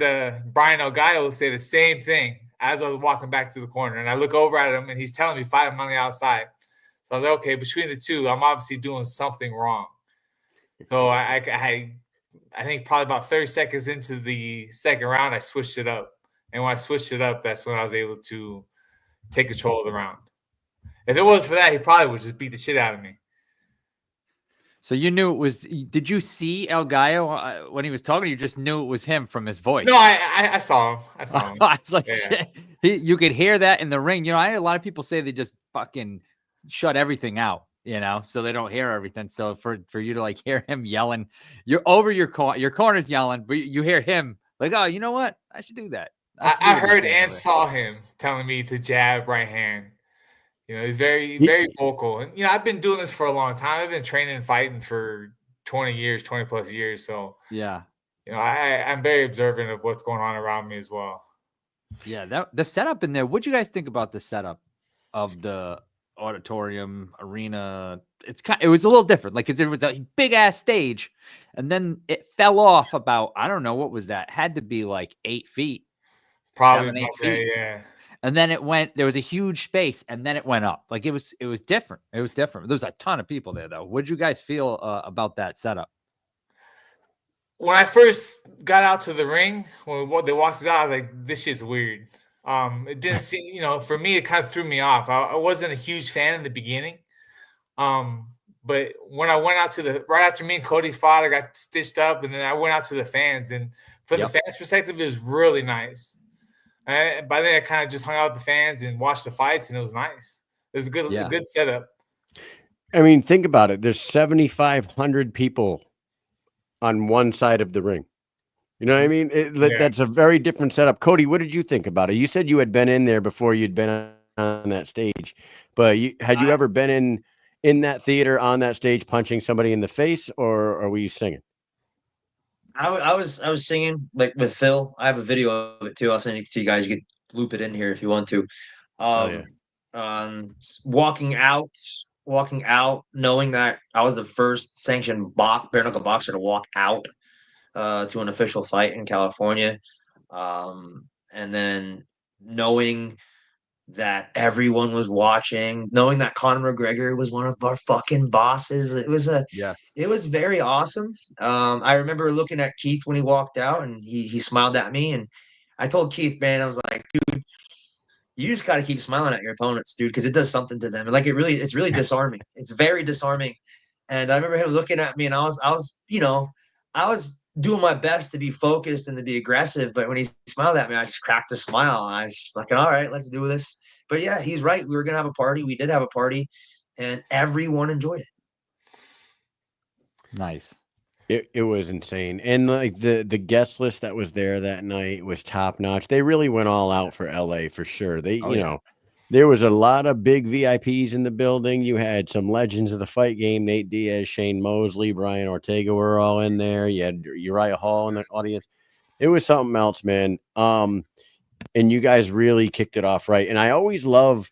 Brian Elgayo say the same thing as I was walking back to the corner. And I look over at him, and he's telling me, fight him on the outside. So I was like, okay, between the two, I'm obviously doing something wrong. So I think probably about 30 seconds into the second round, I switched it up. And when I switched it up, that's when I was able to take control of the round. If it wasn't for that, he probably would just beat the shit out of me. So you knew it was. Did you see El Gallo when he was talking? You just knew it was him from his voice. No, I saw him. I saw him. I was like, shit. You could hear that in the ring. I hear a lot of people say they just fucking shut everything out, so they don't hear everything. So for you to like hear him yelling, you're over your corner's yelling, but you hear him like, oh, you know what? I should do that. I heard and saw him telling me to jab right hand. He's very, very vocal. And, I've been doing this for a long time. I've been training and fighting for 20 plus years. So, yeah, I'm very observant of what's going on around me as well. Yeah, the setup in there. What'd you guys think about the setup of the auditorium arena? It was a little different. Like, there was a big ass stage, and then it fell off about, I don't know, what was that? Had to be like 8 feet. Probably 7, 8 feet. Yeah. And then there was a huge space, and then it went up. Like it was different. It was different. There was a ton of people there, though. What did you guys feel about that setup? When I first got out to the ring, when they walked us out, I was like, this shit's weird. It didn't seem, for me, it kind of threw me off. I wasn't a huge fan in the beginning. But when I went out right after me and Cody fought, I got stitched up, and then I went out to the fans. And from the fans' perspective, it was really nice. And by then, I kind of just hung out with the fans and watched the fights, and it was nice. It was a good setup. I mean, think about it. There's 7,500 people on one side of the ring. You know what I mean? That's a very different setup. Cody, what did you think about it? You said you had been in there before you'd been on that stage, but had you ever been in that theater on that stage punching somebody in the face, or were you singing? I was singing like with Phil. I have a video of it too. I'll send it to you guys. You could loop it in here if you want to. Walking out, knowing that I was the first sanctioned bare knuckle boxer to walk out to an official fight in California, and then knowing that everyone was watching, knowing that Conor McGregor was one of our fucking bosses. It was very awesome. I remember looking at Keith when he walked out, and he smiled at me, and I told Keith, man, I was like, dude, you just got to keep smiling at your opponents, dude, because it does something to them. And like it's really disarming. It's very disarming. And I remember him looking at me, and I was doing my best to be focused and to be aggressive. But when he smiled at me, I just cracked a smile, and I was fucking, all right, let's do this. But yeah, he's right. We were gonna have a party. We did have a party, and everyone enjoyed it. Nice. It was insane. And like the guest list that was there that night was top notch. They really went all out for LA for sure. They, Oh, you yeah. know, there was a lot of big VIPs in the building. You had some legends of the fight game, Nate Diaz, Shane Mosley, Brian Ortega were all in there. You had Uriah Hall in the audience. It was something else, man. And you guys really kicked it off right. And I always love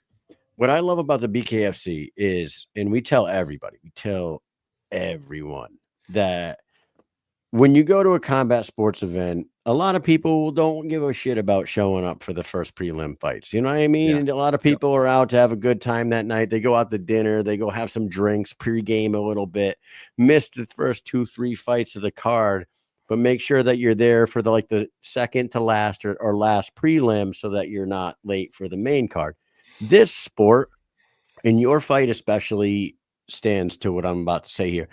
what I love about the BKFC is, and we tell everybody, we tell everyone that when you go to a combat sports event, a lot of people don't give a shit about showing up for the first prelim fights. You know what I mean? Yeah. And a lot of people are out to have a good time that night. They go out to dinner, they go have some drinks, pregame a little bit, miss the first 2-3 fights of the card, but make sure that you're there for the second to last or last prelim so that you're not late for the main card. This sport, and your fight especially, stands to what I'm about to say here.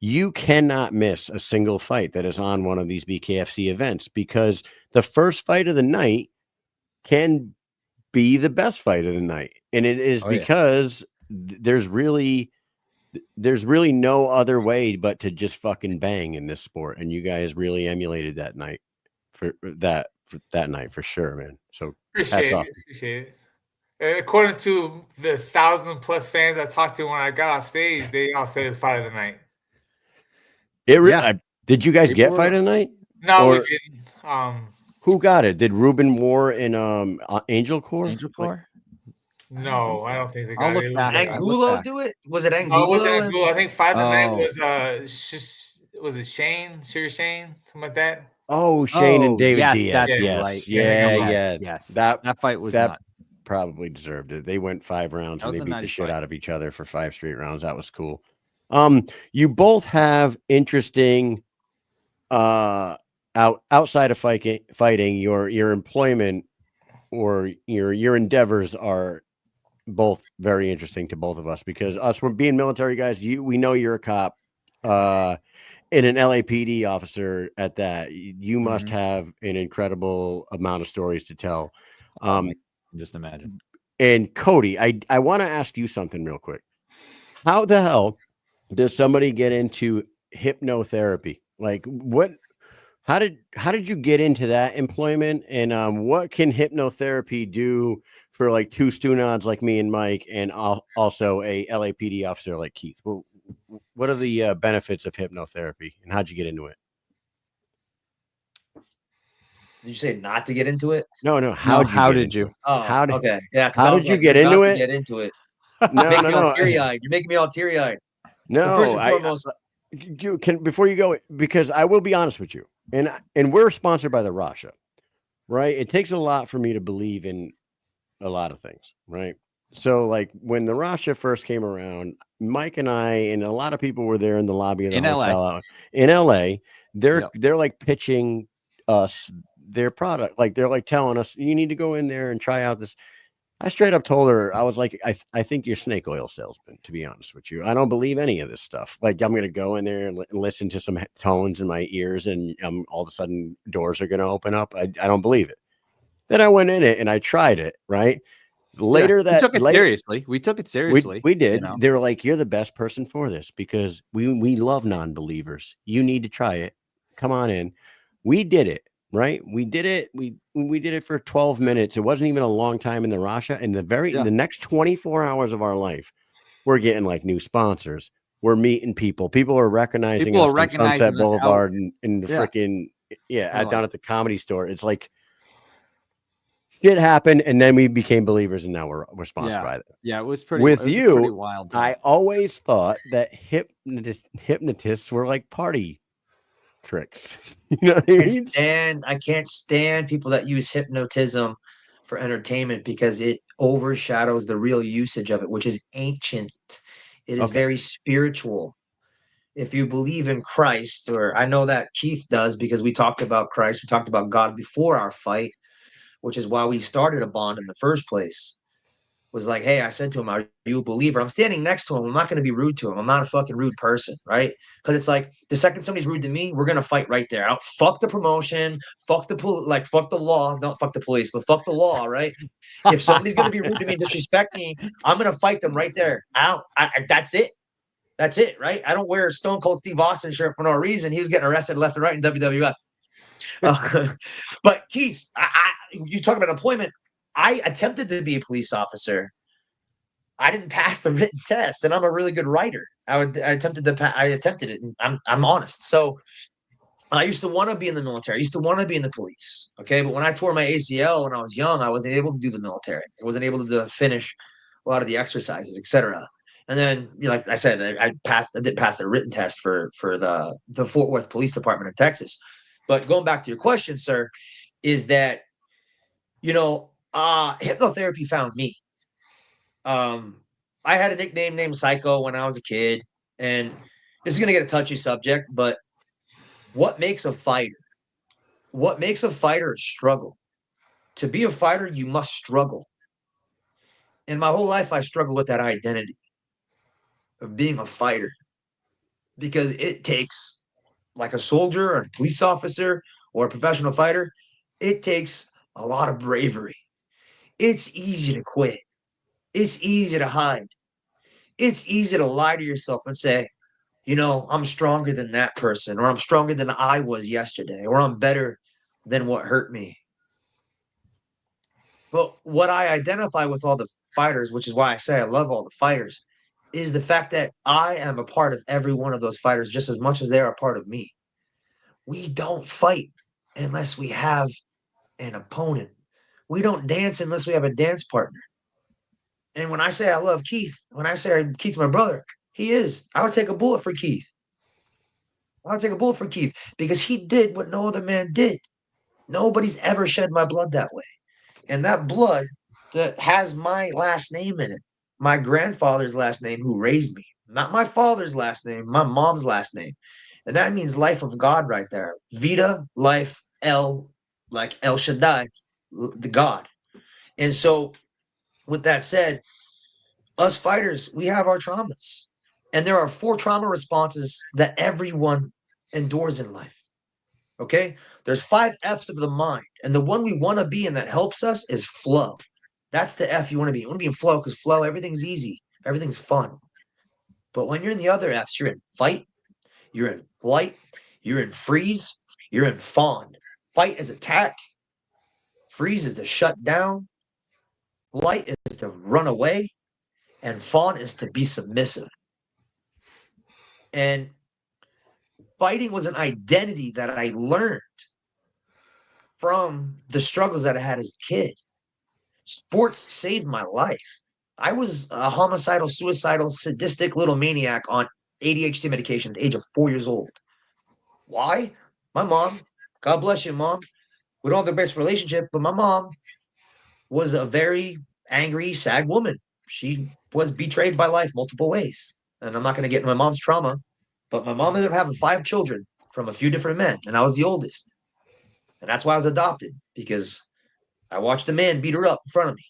You cannot miss a single fight that is on one of these BKFC events, because the first fight of the night can be the best fight of the night. And it is because there's really no other way but to just fucking bang in this sport. And you guys really emulated that night for that night for sure, man. So Appreciate it. And according to the 1,000+ fans I talked to when I got off stage, they all said it's fight of the night. Did you guys get fight of the night? No, we didn't. Who got it? Did Ruben Moore and Angel Corps? Angel Corps? No, I don't think they got it. Did Angulo do it? Was it Angulo? No, it wasn't Angulo. I think fight of the night was it Shane? Sugar Shane? Something like that? Oh, Shane and David yes, Diaz. that's Yes. right. Yes. That fight was nuts. Probably deserved it. They went 5 rounds and they beat the shit out of each other for 5 straight rounds. That was cool. You both have interesting outside of fighting, your employment or your endeavors are both very interesting to both of us, because us, we're being military guys. We know you're a cop, and an LAPD officer at that. You must have an incredible amount of stories to tell. Just imagine. And Cody, I want to ask you something real quick. How the hell does somebody get into hypnotherapy? Like how did you get into that employment? And what can hypnotherapy do for like 2 Stunods like me and Mike, and also a LAPD officer like Keith? Well, what are the benefits of hypnotherapy, and how'd you get into it? Did you say not to get into it? No. How did you? Oh, okay. Yeah. How did you get into it? Get into it. No. You're making me all teary-eyed. No, first and foremost, you can, before you go, because I will be honest with you, and we're sponsored by the Rasha, right? It takes a lot for me to believe in a lot of things, right? So like when the Rasha first came around, Mike and I and a lot of people were there in the lobby of the hotel in LA. They're like pitching us their product. Like they're like telling us, you need to go in there and try out this. I straight up told her, I was like, I think you're snake oil salesman, to be honest with you. I don't believe any of this stuff. Like I'm going to go in there and listen to some tones in my ears, and all of a sudden doors are going to open up. I don't believe it. Then I went in it and I tried it, right? Later we took it seriously. We took it seriously. We did. You know? They were like, you're the best person for this, because we love non-believers. You need to try it. Come on in. We did it, right? We did it. We did it for 12 minutes. It wasn't even a long time in the Rasha. And the next 24 hours of our life, we're getting like new sponsors. We're meeting people. People are recognizing us on Sunset Boulevard and the freaking down at the Comedy Store. It's like, shit happened, and then we became believers, and now we're sponsored by them. Yeah, it was pretty. With you, pretty wild. I always thought that hypnotists were like party tricks. You know what I mean? I can't stand people that use hypnotism for entertainment, because it overshadows the real usage of it, which is ancient. It is very spiritual. If you believe in Christ, or I know that Keith does, because we talked about Christ, we talked about God before our fight. which is why we started a bond in the first place. Was like, hey, I said to him, are you a believer? I'm standing next to him. I'm not going to be rude to him. I'm not a fucking rude person, right? Because it's like the second somebody's rude to me, we're going to fight right there. Fuck the promotion, fuck the fuck the law. Don't fuck the police, but fuck the law, right? If somebody's going to be rude to me and disrespect me, I'm going to fight them right there. That's it. That's it, right? I don't wear Stone Cold Steve Austin shirt for no reason. He was getting arrested left and right in WWF. But Keith, you talk about employment. I attempted to be a police officer. I didn't pass the written test, and I'm a really good writer. I attempted it. And I'm honest. So I used to want to be in the military. I used to want to be in the police. Okay, but when I tore my ACL when I was young, I wasn't able to do the military. I wasn't able to finish a lot of the exercises, etc. And then, like I said, I did pass the written test for the Fort Worth Police Department of Texas. But going back to your question, sir, is that hypnotherapy found me. I had a nickname named Psycho when I was a kid, and this is going to get a touchy subject, but what makes a fighter? What makes a fighter struggle? To be a fighter, you must struggle. And my whole life, I struggled with that identity of being a fighter, because it takes, like a soldier or a police officer or a professional fighter, it takes a lot of bravery. It's easy to quit. It's easy to hide. It's easy to lie to yourself and say, I'm stronger than that person, or I'm stronger than I was yesterday, or I'm better than what hurt me. But what I identify with all the fighters, which is why I say I love all the fighters, is the fact that I am a part of every one of those fighters just as much as they're a part of me. We don't fight unless we have an opponent. We don't dance unless we have a dance partner. And when I say I love Keith, when I say Keith's my brother, he is. I would take a bullet for Keith. I would take a bullet for Keith because he did what no other man did. Nobody's ever shed my blood that way. And that blood that has my last name in it, my grandfather's last name who raised me, not my father's last name, my mom's last name. And that means life of God right there. Vita, life, El, like El Shaddai, the God. And so with that said, us fighters, we have our traumas. And there are 4 trauma responses that everyone endures in life. Okay? There's 5 F's of the mind. And the one we want to be and that helps us is flow. That's the F you want to be. You want to be in flow because flow, everything's easy. Everything's fun. But when you're in the other F's, you're in fight, you're in flight, you're in freeze, you're in fawn. Fight is attack. Freeze is to shut down. Flight is to run away. And fawn is to be submissive. And fighting was an identity that I learned from the struggles that I had as a kid. Sports saved my life. I was a homicidal, suicidal, sadistic little maniac on ADHD medication at the age of 4 years old. Why? My mom, God bless you, Mom. We don't have the best relationship, but my mom was a very angry, sad woman. She was betrayed by life multiple ways. And I'm not going to get into my mom's trauma, but my mom ended up having 5 children from a few different men, and I was the oldest. And that's why I was adopted, because I watched a man beat her up in front of me.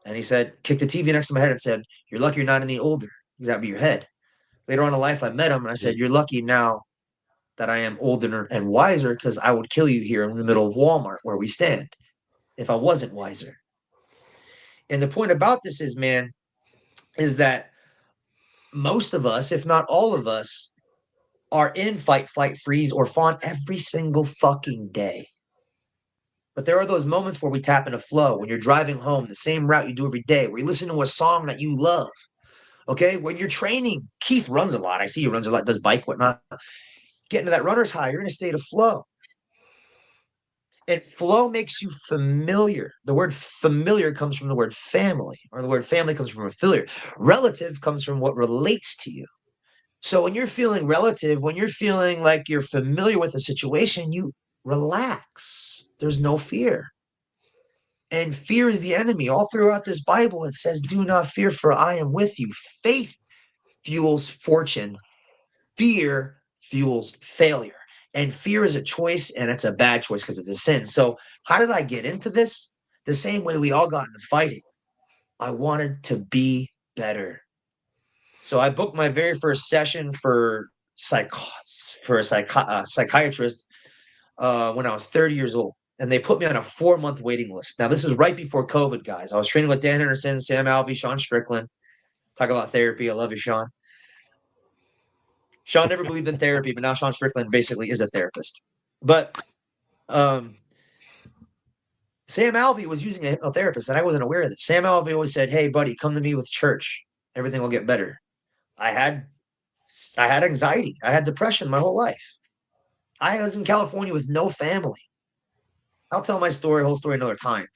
And he said, kicked the TV next to my head and said, "You're lucky you're not any older. That'd be your head." Later on in life, I met him and I said, "You're lucky now that I am older and wiser, because I would kill you here in the middle of Walmart where we stand if I wasn't wiser." And the point about this is, man, is that most of us, if not all of us, are in fight, flight, freeze, or fawn every single fucking day. But there are those moments where we tap into flow, when you're driving home, the same route you do every day, where you listen to a song that you love. Okay, when you're training, Keith runs a lot. I see he runs a lot, does bike, whatnot. Get into that runner's high, you're in a state of flow. And flow makes you familiar. The word familiar comes from the word family, or the word family comes from affiliate. Relative comes from what relates to you. So when you're feeling relative, when you're feeling like you're familiar with a situation, you relax. There's no fear. And fear is the enemy. All throughout this Bible, it says, "Do not fear, for I am with you." Faith fuels fortune. Fear fuels failure. And fear is a choice, and it's a bad choice because it's a sin. So how did I get into this? The same way we all got into fighting. I wanted to be better. So I booked my very first session for a psychiatrist when I was 30 years old. And they put me on a 4-month waiting list. Now, this was right before COVID, guys. I was training with Dan Henderson, Sam Alvey, Sean Strickland. Talk about therapy. I love you, Sean. Sean never believed in therapy, but now Sean Strickland basically is a therapist. But Sam Alvey was using a hypnotherapist, and I wasn't aware of this. Sam Alvey always said, "Hey, buddy, come to me with church. Everything will get better." I had anxiety. I had depression my whole life. I was in California with no family. I'll tell my whole story another time.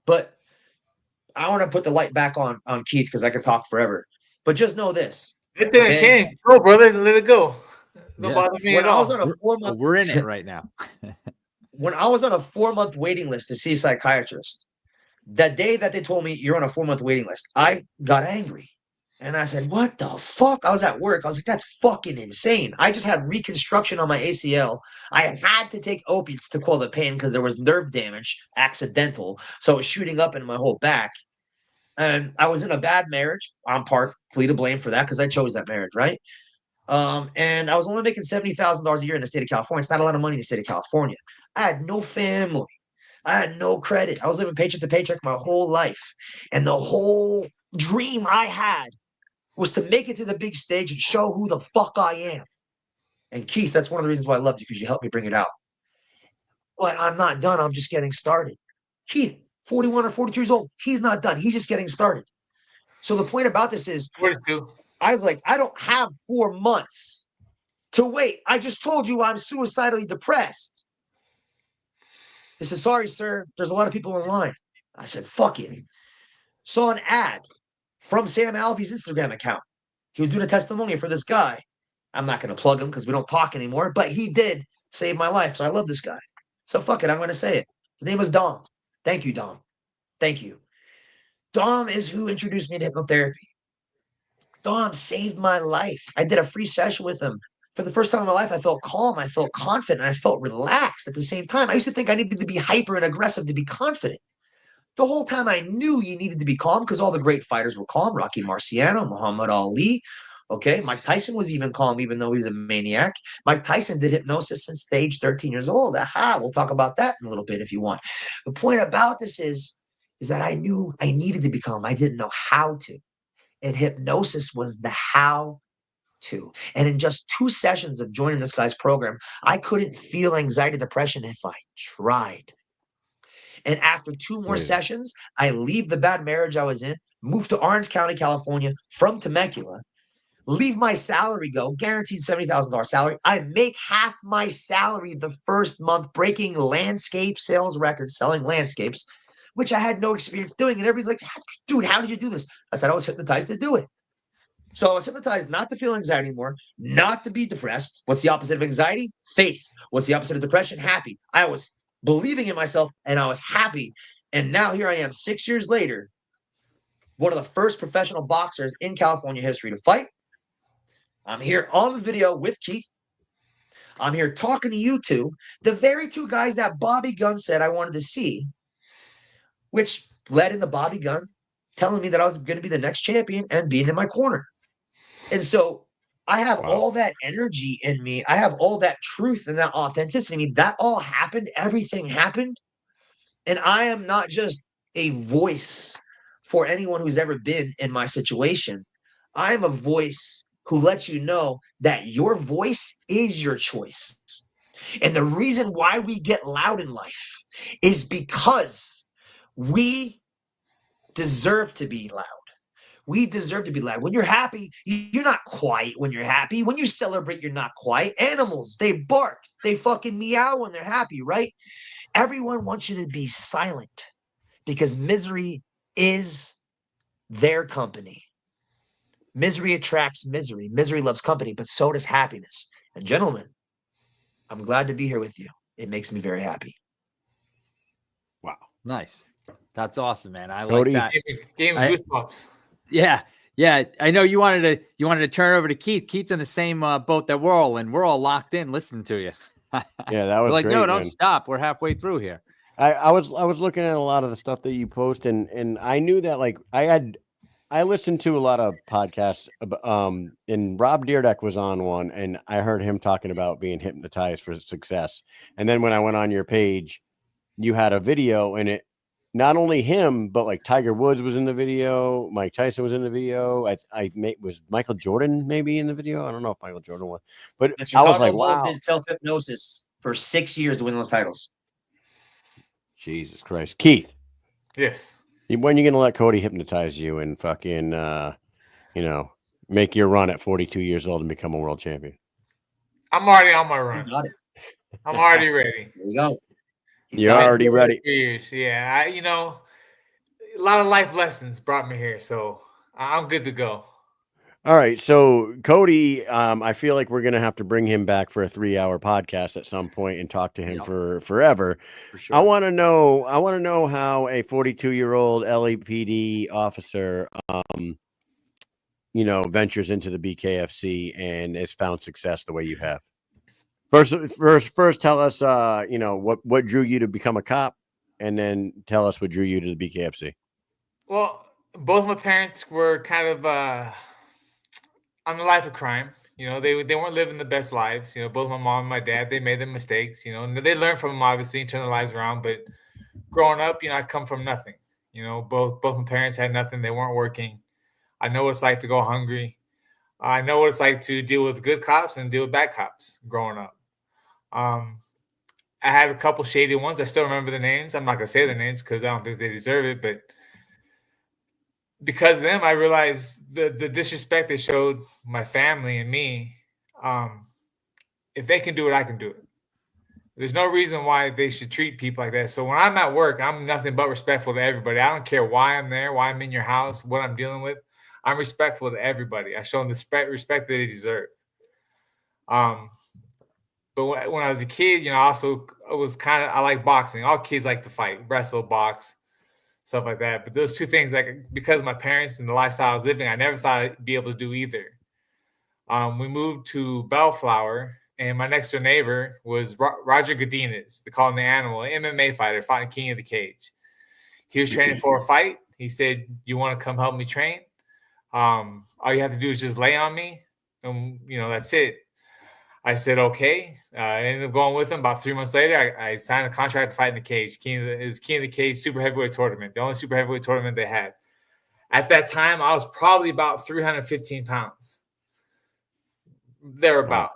But I want to put the light back on Keith because I could talk forever. But just know this. It didn't change. Go, brother. Let it go. Don't bother me When at I was all. on a 4-month, We're in it right now. when I was on a 4-month waiting list to see a psychiatrist, that day that they told me you're on a 4-month waiting list, I got angry. And I said, what the fuck? I was at work. I was like, that's fucking insane. I just had reconstruction on my ACL. I had to take opiates to quell the pain because there was nerve damage, accidental. So it was shooting up in my whole back. And I was in a bad marriage. I'm partly to blame for that because I chose that marriage, right? And I was only making $70,000 a year in the state of California. It's not a lot of money in the state of California. I had no family. I had no credit. I was living paycheck to paycheck my whole life. And the whole dream I had was to make it to the big stage and show who the fuck I am. And Keith, that's one of the reasons why I loved you, because you helped me bring it out. But I'm not done. I'm just getting started. Keith, 41 or 42 years old, he's not done. He's just getting started. So the point about this is, 42. I was like, I don't have 4 months to wait. I just told you I'm suicidally depressed. He said, sorry, sir. There's a lot of people in line. I said, fuck it. Saw an ad from Sam Alvey's Instagram account. He was doing a testimonial for this guy. I'm not going to plug him because we don't talk anymore, but he did save my life. So I love this guy. So fuck it. I'm going to say it. His name was Dom. Thank you, Dom. Thank you. Dom is who introduced me to hypnotherapy. Dom saved my life. I did a free session with him. For the first time in my life, I felt calm. I felt confident. I felt relaxed at the same time. I used to think I needed to be hyper and aggressive to be confident. The whole time I knew you needed to be calm because all the great fighters were calm. Rocky Marciano, Muhammad Ali. Okay, Mike Tyson was even calm, even though he was a maniac. Mike Tyson did hypnosis since age 13 years old. Aha, we'll talk about that in a little bit if you want. The point about this is that I knew I needed to be calm. I didn't know how to. And hypnosis was the how to. And in just 2 sessions of joining this guy's program, I couldn't feel anxiety, depression if I tried. And after 2 more sessions, I leave the bad marriage I was in, move to Orange County, California from Temecula, leave my salary go, guaranteed $70,000 salary. I make half my salary the first month breaking landscape sales records, selling landscapes, which I had no experience doing. And everybody's like, dude, how did you do this? I said, I was hypnotized to do it. So I was hypnotized not to feel anxiety anymore, not to be depressed. What's the opposite of anxiety? Faith. What's the opposite of depression? Happy. I was believing in myself and I was happy. And now here I am 6 years later, one of the first professional boxers in California history to fight. I'm here on the video with Keith. I'm here talking to you two, the very 2 guys that Bobby Gunn said I wanted to see, which led into Bobby Gunn telling me that I was going to be the next champion and being in my corner. And so I have all that energy in me. I have all that truth and that authenticity. I mean, that all happened. Everything happened. And I am not just a voice for anyone who's ever been in my situation. I am a voice who lets you know that your voice is your choice. And the reason why we get loud in life is because we deserve to be loud. We deserve to be loud. When you're happy, you're not quiet when you're happy. When you celebrate, you're not quiet. Animals, they bark. They fucking meow when they're happy, right? Everyone wants you to be silent because misery is their company. Misery attracts misery. Misery loves company, but so does happiness. And gentlemen, I'm glad to be here with you. It makes me very happy. Wow. Nice. That's awesome, man. I Cody. like that. Game goosebumps. Yeah. Yeah. I know you wanted to turn over to Keith. Keith's in the same boat that we're all in. We're all locked in listening to you. Yeah, that was We're like, great, no, don't man. stop. We're halfway through here. I was looking at a lot of the stuff that you post, and I knew that like I listened to a lot of podcasts, and Rob Dyrdek was on one, and I heard him talking about being hypnotized for success. And then when I went on your page, you had a video, and it not only him, but like Tiger Woods was in the video, Mike Tyson was in the video. Was Michael Jordan maybe in the video? I don't know if Michael Jordan was, but The I was Chicago like, Bulls wow, did self-hypnosis for 6 years to win those titles. Jesus Christ, Keith. Yes. When you gonna let Cody hypnotize you and fucking make your run at 42 years old and become a world champion? I'm already on my He's run. got it. I'm already ready. There you go. He's You're got it. already ready. Years. Yeah, a lot of life lessons brought me here, so I'm good to go. All right, so Cody, I feel like we're gonna have to bring him back for a 3-hour podcast at some point and talk to him Yep. for forever. For sure. I want to know how a 42-year-old LAPD officer, ventures into the BKFC and has found success the way you have. First, tell us, what drew you to become a cop, and then tell us what drew you to the BKFC. Well, both my parents were kind of on the life of crime. They weren't living the best lives. Both my mom and my dad, they made their mistakes. And they learned from them, obviously, and turned their lives around. But growing up, I come from nothing. Both my parents had nothing. They weren't working. I know what it's like to go hungry. I know what it's like to deal with good cops and deal with bad cops growing up. I had a couple shady ones. I still remember the names. I'm not going to say the names because I don't think they deserve it. But because of them, I realized the disrespect they showed my family and me. If they can do it, I can do it. There's no reason why they should treat people like that. So when I'm at work, I'm nothing but respectful to everybody. I don't care why I'm there, why I'm in your house, what I'm dealing with. I'm respectful to everybody. I show them the respect that they deserve. But when I was a kid, I like boxing. All kids like to fight, wrestle, box, stuff like that. But those two things, because of my parents and the lifestyle I was living, I never thought I'd be able to do either. We moved to Bellflower, and my next door neighbor was Roger Godinez. They call him the Animal, an MMA fighter, fighting King of the Cage. He was training for a fight. He said, "You want to come help me train? All you have to do is just lay on me, and that's it." I said, "Okay." I ended up going with him. About 3 months later, I signed a contract to fight in the cage. King of the Cage super heavyweight tournament, the only super heavyweight tournament they had. At that time, I was probably about 315 pounds. Thereabout.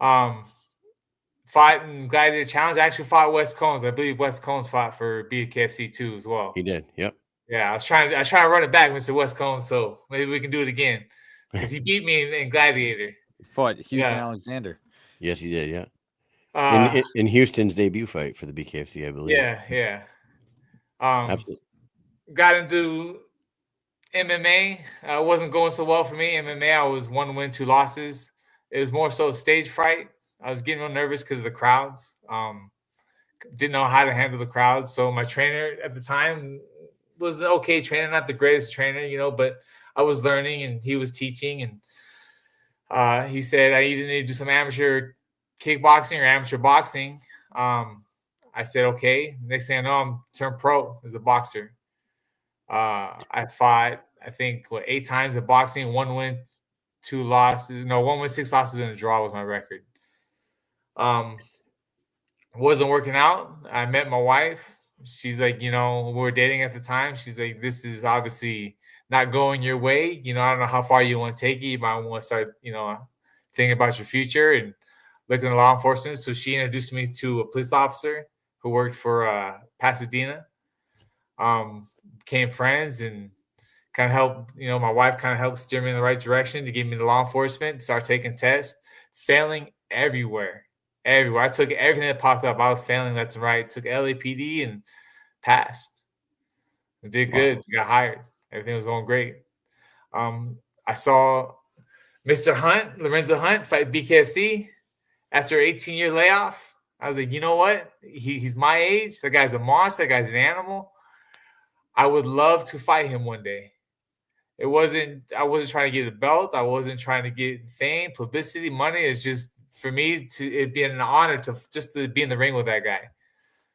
Fought in Gladiator Challenge. I actually fought West Combs. I believe West Combs fought for BKFC too as well. He did. Yep. Yeah, I was trying to run it back, Mr. West Combs, so maybe we can do it again. Because he beat me in Gladiator. He fought Houston Alexander. Yes, he did. Yeah. In Houston's debut fight for the BKFC, I believe. Yeah. Absolutely. Got into MMA. It wasn't going so well for me. MMA, I was 1 win, 2 losses. It was more so stage fright. I was getting real nervous because of the crowds. Didn't know how to handle the crowds. So my trainer at the time was an okay trainer, not the greatest trainer, but I was learning and he was teaching. And he said I either need to do some amateur kickboxing or amateur boxing. I said, okay. Next thing I know, I'm turned pro as a boxer. I fought, I think, 8 times in boxing, 1 win, 2 losses. No, 1 win, 6 losses, and a draw was my record. Wasn't working out. I met my wife. She's like, we were dating at the time. She's like, this is obviously not going your way. I don't know how far you want to take it. You might want to start, thinking about your future and looking at law enforcement. So she introduced me to a police officer who worked for Pasadena. Became friends and kind of helped, my wife kind of helped steer me in the right direction to get me to law enforcement, start taking tests, failing everywhere. I took everything that popped up. I was failing left and right. Took LAPD and passed. I did good. Got hired. Everything was going great. I saw Mr. Hunt, Lorenzo Hunt, fight BKFC after an 18-year layoff. I was like, you know what? He's my age. That guy's a monster. That guy's an animal. I would love to fight him one day. I wasn't trying to get a belt. I wasn't trying to get fame, publicity, money. It's just for me to it being an honor to be in the ring with that guy.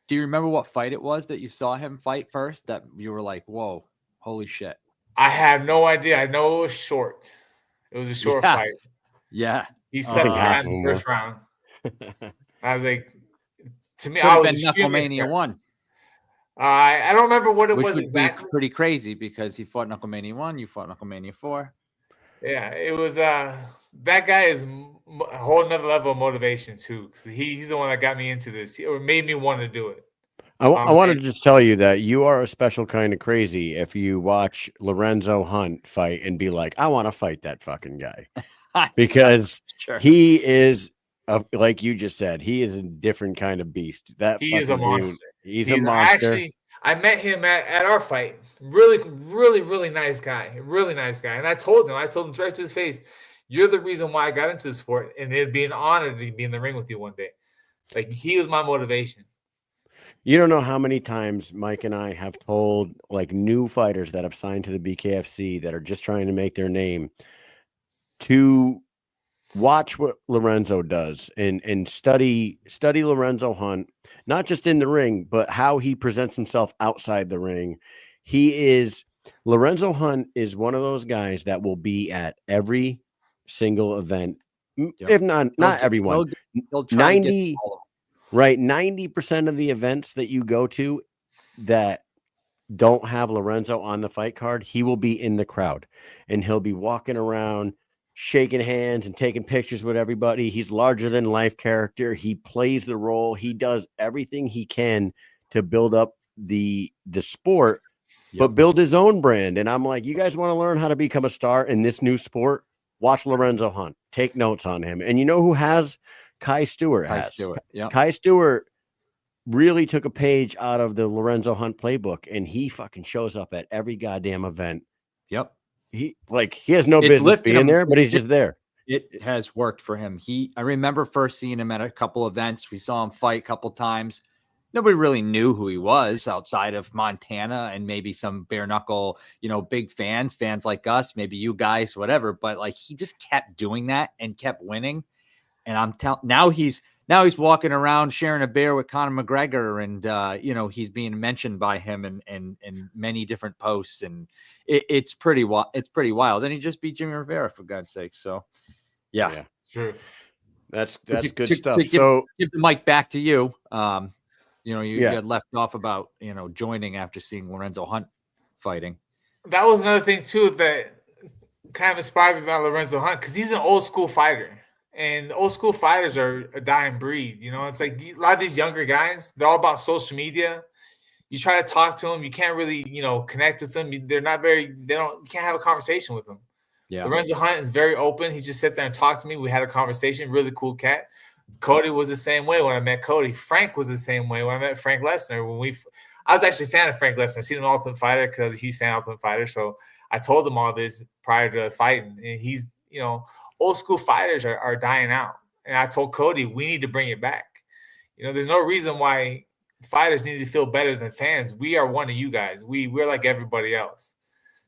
Do you remember what fight it was that you saw him fight first that you were like, whoa, holy shit? I have no idea. I know it was short. It was a short Yeah. fight. Yeah. He set the guy half in of the them first round. I was like, to me, Could I have was been extremely Knucklemania impressed. 1, I don't remember what it which was would exactly. be pretty crazy because he fought Knucklemania 1, you fought Knucklemania 4. Yeah, it was. That guy is a whole nother level of motivation too. 'Cause he's the one that got me into this, or made me want to do it. I want to And just tell you that you are a special kind of crazy if you watch Lorenzo Hunt fight and be like, I want to fight that fucking guy. Because Sure. he is, like you just said, he is a different kind of beast. That he is a fucking dude, monster. he's a monster. Actually, I met him at our fight. Really nice guy. Really nice guy. And I told him right to his face, you're the reason why I got into the sport, and it'd be an honor to be in the ring with you one day. Like, he was my motivation. You don't know how many times Mike and I have told like new fighters that have signed to the BKFC that are just trying to make their name to watch what Lorenzo does and study Lorenzo Hunt, not just in the ring, but how he presents himself outside the ring. Lorenzo Hunt is one of those guys that will be at every single event, Yep. if not everyone. He'll try to get 90 all of them. Right, 90% of the events that you go to that don't have Lorenzo on the fight card, he will be in the crowd and he'll be walking around, shaking hands and taking pictures with everybody. He's larger than life character. He plays the role. He does everything he can to build up the sport, but build his own brand. And I'm like, you guys want to learn how to become a star in this new sport? Watch Lorenzo Hunt. Take notes on him. And you know who has? Kai Stewart has. Yeah. Kai Stewart really took a page out of the Lorenzo Hunt playbook, and he fucking shows up at every goddamn event. Yep. He has no business being there, but he's just there. It has worked for him. I remember first seeing him at a couple events. We saw him fight a couple times. Nobody really knew who he was outside of Montana and maybe some bare knuckle, big fans like us, maybe you guys, whatever. But like, he just kept doing that and kept winning. And I'm telling now he's walking around sharing a beer with Conor McGregor, and he's being mentioned by him in many different posts, and it's pretty wild. And he just beat Jimmy Rivera, for God's sake. So yeah. True. That's good stuff. So give the mic back to you. You Yeah. had left off about joining after seeing Lorenzo Hunt fighting. That was another thing too that kind of inspired me about Lorenzo Hunt, because he's an old school fighter. And old school fighters are a dying breed. It's like a lot of these younger guys, they're all about social media. You try to talk to them, you can't really, connect with them. You can't have a conversation with them. Yeah. Lorenzo Hunt is very open. He just sat there and talked to me. We had a conversation. Really cool cat. Cody was the same way when I met Cody. Frank was the same way when I met Frank Lesnar. I was actually a fan of Frank Lesnar. I seen him Ultimate Fighter because he's a fan of Ultimate Fighter. So I told him all this prior to us fighting. And he's, old school fighters are dying out. And I told Cody, we need to bring it back. There's no reason why fighters need to feel better than fans. We are one of you guys. We're like everybody else.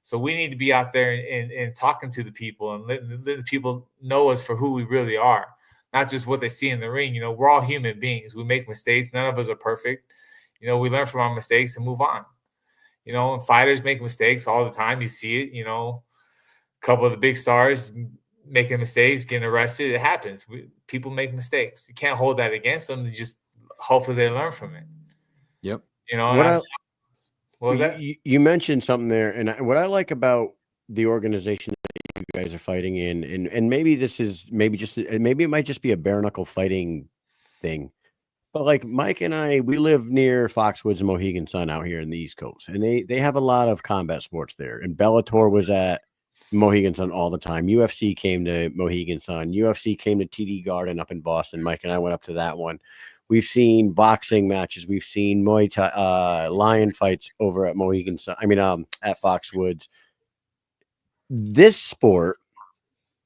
So we need to be out there and talking to the people and letting the people know us for who we really are, not just what they see in the ring. We're all human beings. We make mistakes. None of us are perfect. We learn from our mistakes and move on. And fighters make mistakes all the time. You see it, a couple of the big stars making mistakes, getting arrested. It happens. People make mistakes. You can't hold that against them. Just hopefully they learn from it. Yep. What was that? You mentioned something there, and what I like about the organization that you guys are fighting in, and maybe it might just be a bare knuckle fighting thing, but like Mike and I, we live near Foxwoods and Mohegan Sun out here in the East Coast, and they have a lot of combat sports there. And Bellator was at Mohegan Sun all the time. UFC came to Mohegan Sun. UFC came to TD Garden up in Boston. Mike and I went up to that one. We've seen boxing matches. We've seen Muay Thai, lion fights over at Mohegan Sun. At Foxwoods. This sport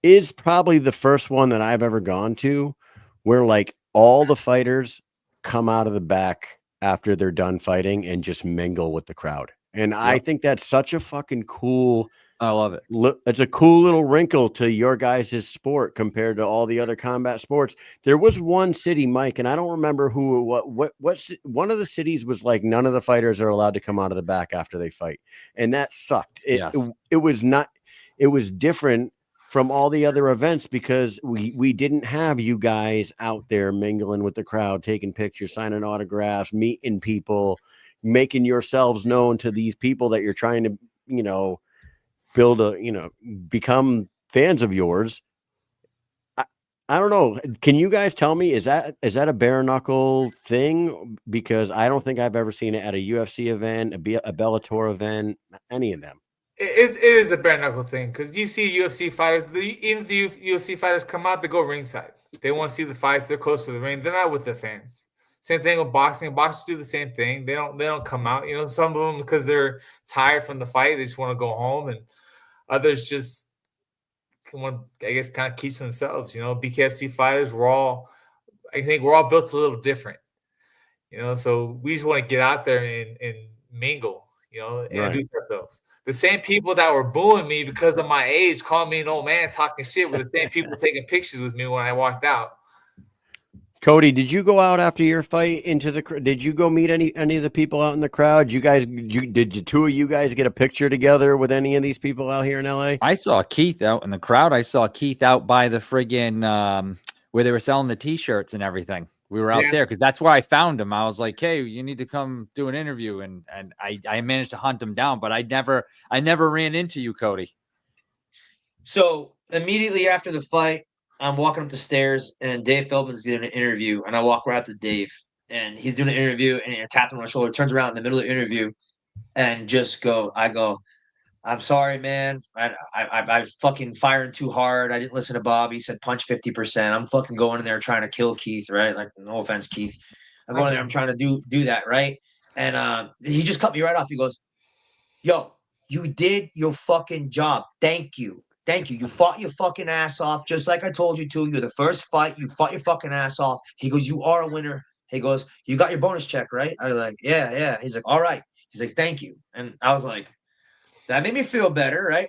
is probably the first one that I've ever gone to where like all the fighters come out of the back after they're done fighting and just mingle with the crowd. And I think that's such a fucking cool I love it. Look, it's a cool little wrinkle to your guys' sport compared to all the other combat sports. There was one city, Mike, and I don't remember who, one of the cities was like none of the fighters are allowed to come out of the back after they fight, and that sucked. It was not. It was different from all the other events because we didn't have you guys out there mingling with the crowd, taking pictures, signing autographs, meeting people, making yourselves known to these people that you're trying to, build become fans of yours. I don't know. Can you guys tell me, is that a bare knuckle thing? Because I don't think I've ever seen it at a UFC event, a Bellator event, any of them. It is a bare knuckle thing because you see UFC fighters, even if the UFC fighters come out, they go ringside. They want to see the fights. They're close to the ring. They're not with their fans. Same thing with boxing. Boxers do the same thing. They don't come out. Some of them because they're tired from the fight, they just want to go home, and others just want, I guess, kind of keep to themselves. BKFC fighters, I think we're all built a little different. So we just want to get out there and mingle, and introduce ourselves. The same people that were booing me because of my age, calling me an old man, talking shit, were the same people taking pictures with me when I walked out. Cody, did you go out after your fight did you go meet any of the people out in the crowd? Did the two of you guys get a picture together with any of these people out here in LA? I saw Keith out in the crowd. I saw Keith out by the friggin' where they were selling the t-shirts and everything. We were out there because that's where I found him. I was like, hey, you need to come do an interview. And I managed to hunt him down, but I never ran into you, Cody. So immediately after the fight, I'm walking up the stairs and Dave Feldman's doing an interview, and I walk right up to Dave, and he's doing an interview, and I tap him on my shoulder, turns around in the middle of the interview, and I go, I'm sorry, man. I fucking firing too hard. I didn't listen to Bob. He said punch 50%. I'm fucking going in there trying to kill Keith, right? Like, no offense, Keith. I'm going in there, I'm trying to do that, right? And he just cut me right off. He goes, yo, you did your fucking job. Thank you. Thank you. You fought your fucking ass off, just like I told you to. You're the first fight. You fought your fucking ass off. He goes, you are a winner. He goes, you got your bonus check, right? I was like, yeah. He's like, all right. He's like, thank you. And I was like, that made me feel better, right?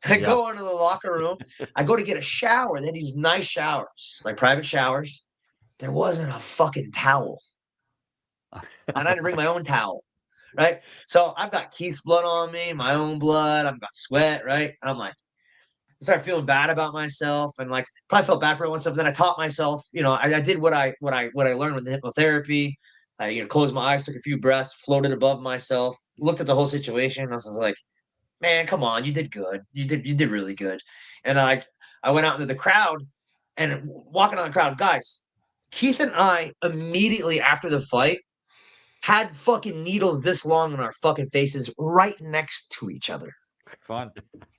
I go into the locker room. I go to get a shower. They had these nice showers, like private showers. There wasn't a fucking towel. And I didn't bring my own towel, right? So I've got Keith's blood on me, my own blood. I've got sweat, right? And I'm like, I started feeling bad about myself, and like probably felt bad for one stuff. Then I taught myself, I did what I learned with the hypnotherapy. I closed my eyes, took a few breaths, floated above myself, looked at the whole situation. I was like, man, come on, you did good. You did really good. And I went out into the crowd and walking on the crowd, guys, Keith and I immediately after the fight had fucking needles this long in our fucking faces right next to each other. Fun.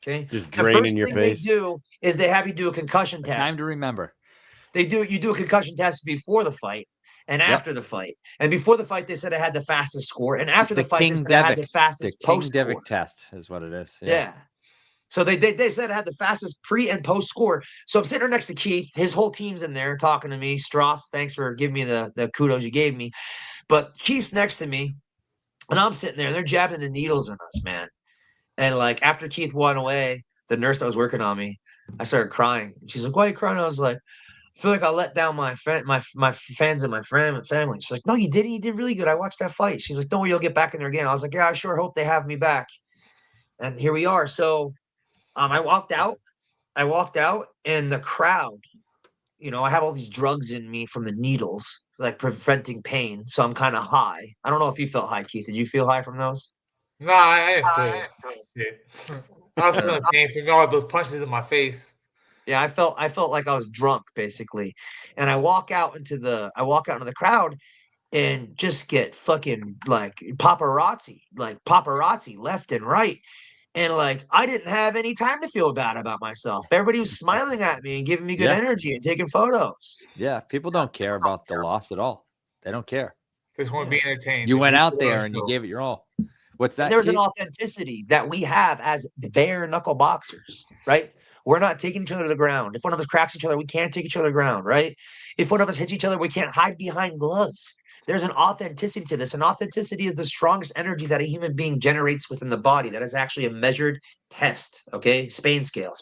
Okay. Just draining your face. They do is they have you do a concussion test. Time to remember. You do a concussion test before the fight and after the fight. And before the fight, they said I had the fastest score. And after the fight, they said I had the fastest post score. King Devick test is what it is. Yeah. So they said I had the fastest pre and post score. So I'm sitting there next to Keith. His whole team's in there talking to me. Strauss, thanks for giving me the kudos you gave me. But Keith's next to me, and I'm sitting there. And they're jabbing the needles in us, man. And like after Keith went away, the nurse that was working on me, I started crying. She's like, "Why are you crying?" I was like, "I feel like I let down my fans and my family." She's like, "No, you didn't. You did really good. I watched that fight." She's like, "Don't worry, you'll get back in there again." I was like, "Yeah, I sure hope they have me back." And here we are. So I walked out, and the crowd, I have all these drugs in me from the needles, like preventing pain. So I'm kind of high. I don't know if you felt high, Keith. Did you feel high from those? No, I didn't feel it. I was feeling pain from all those punches in my face. Yeah, I felt like I was drunk basically, and I walk out into the crowd, and just get fucking like paparazzi left and right, and like I didn't have any time to feel bad about myself. Everybody was smiling at me and giving me good energy and taking photos. Yeah, people don't care about the loss at all. They don't care. They just want to be entertained. You went out there and you gave it your all. What's that? There's an authenticity that we have as bare knuckle boxers, right? We're not taking each other to the ground. If one of us cracks each other, we can't take each other to the ground, right? If one of us hits each other, we can't hide behind gloves. There's an authenticity to this, and authenticity is the strongest energy that a human being generates within the body. That is actually a measured test. Okay, Spain scale.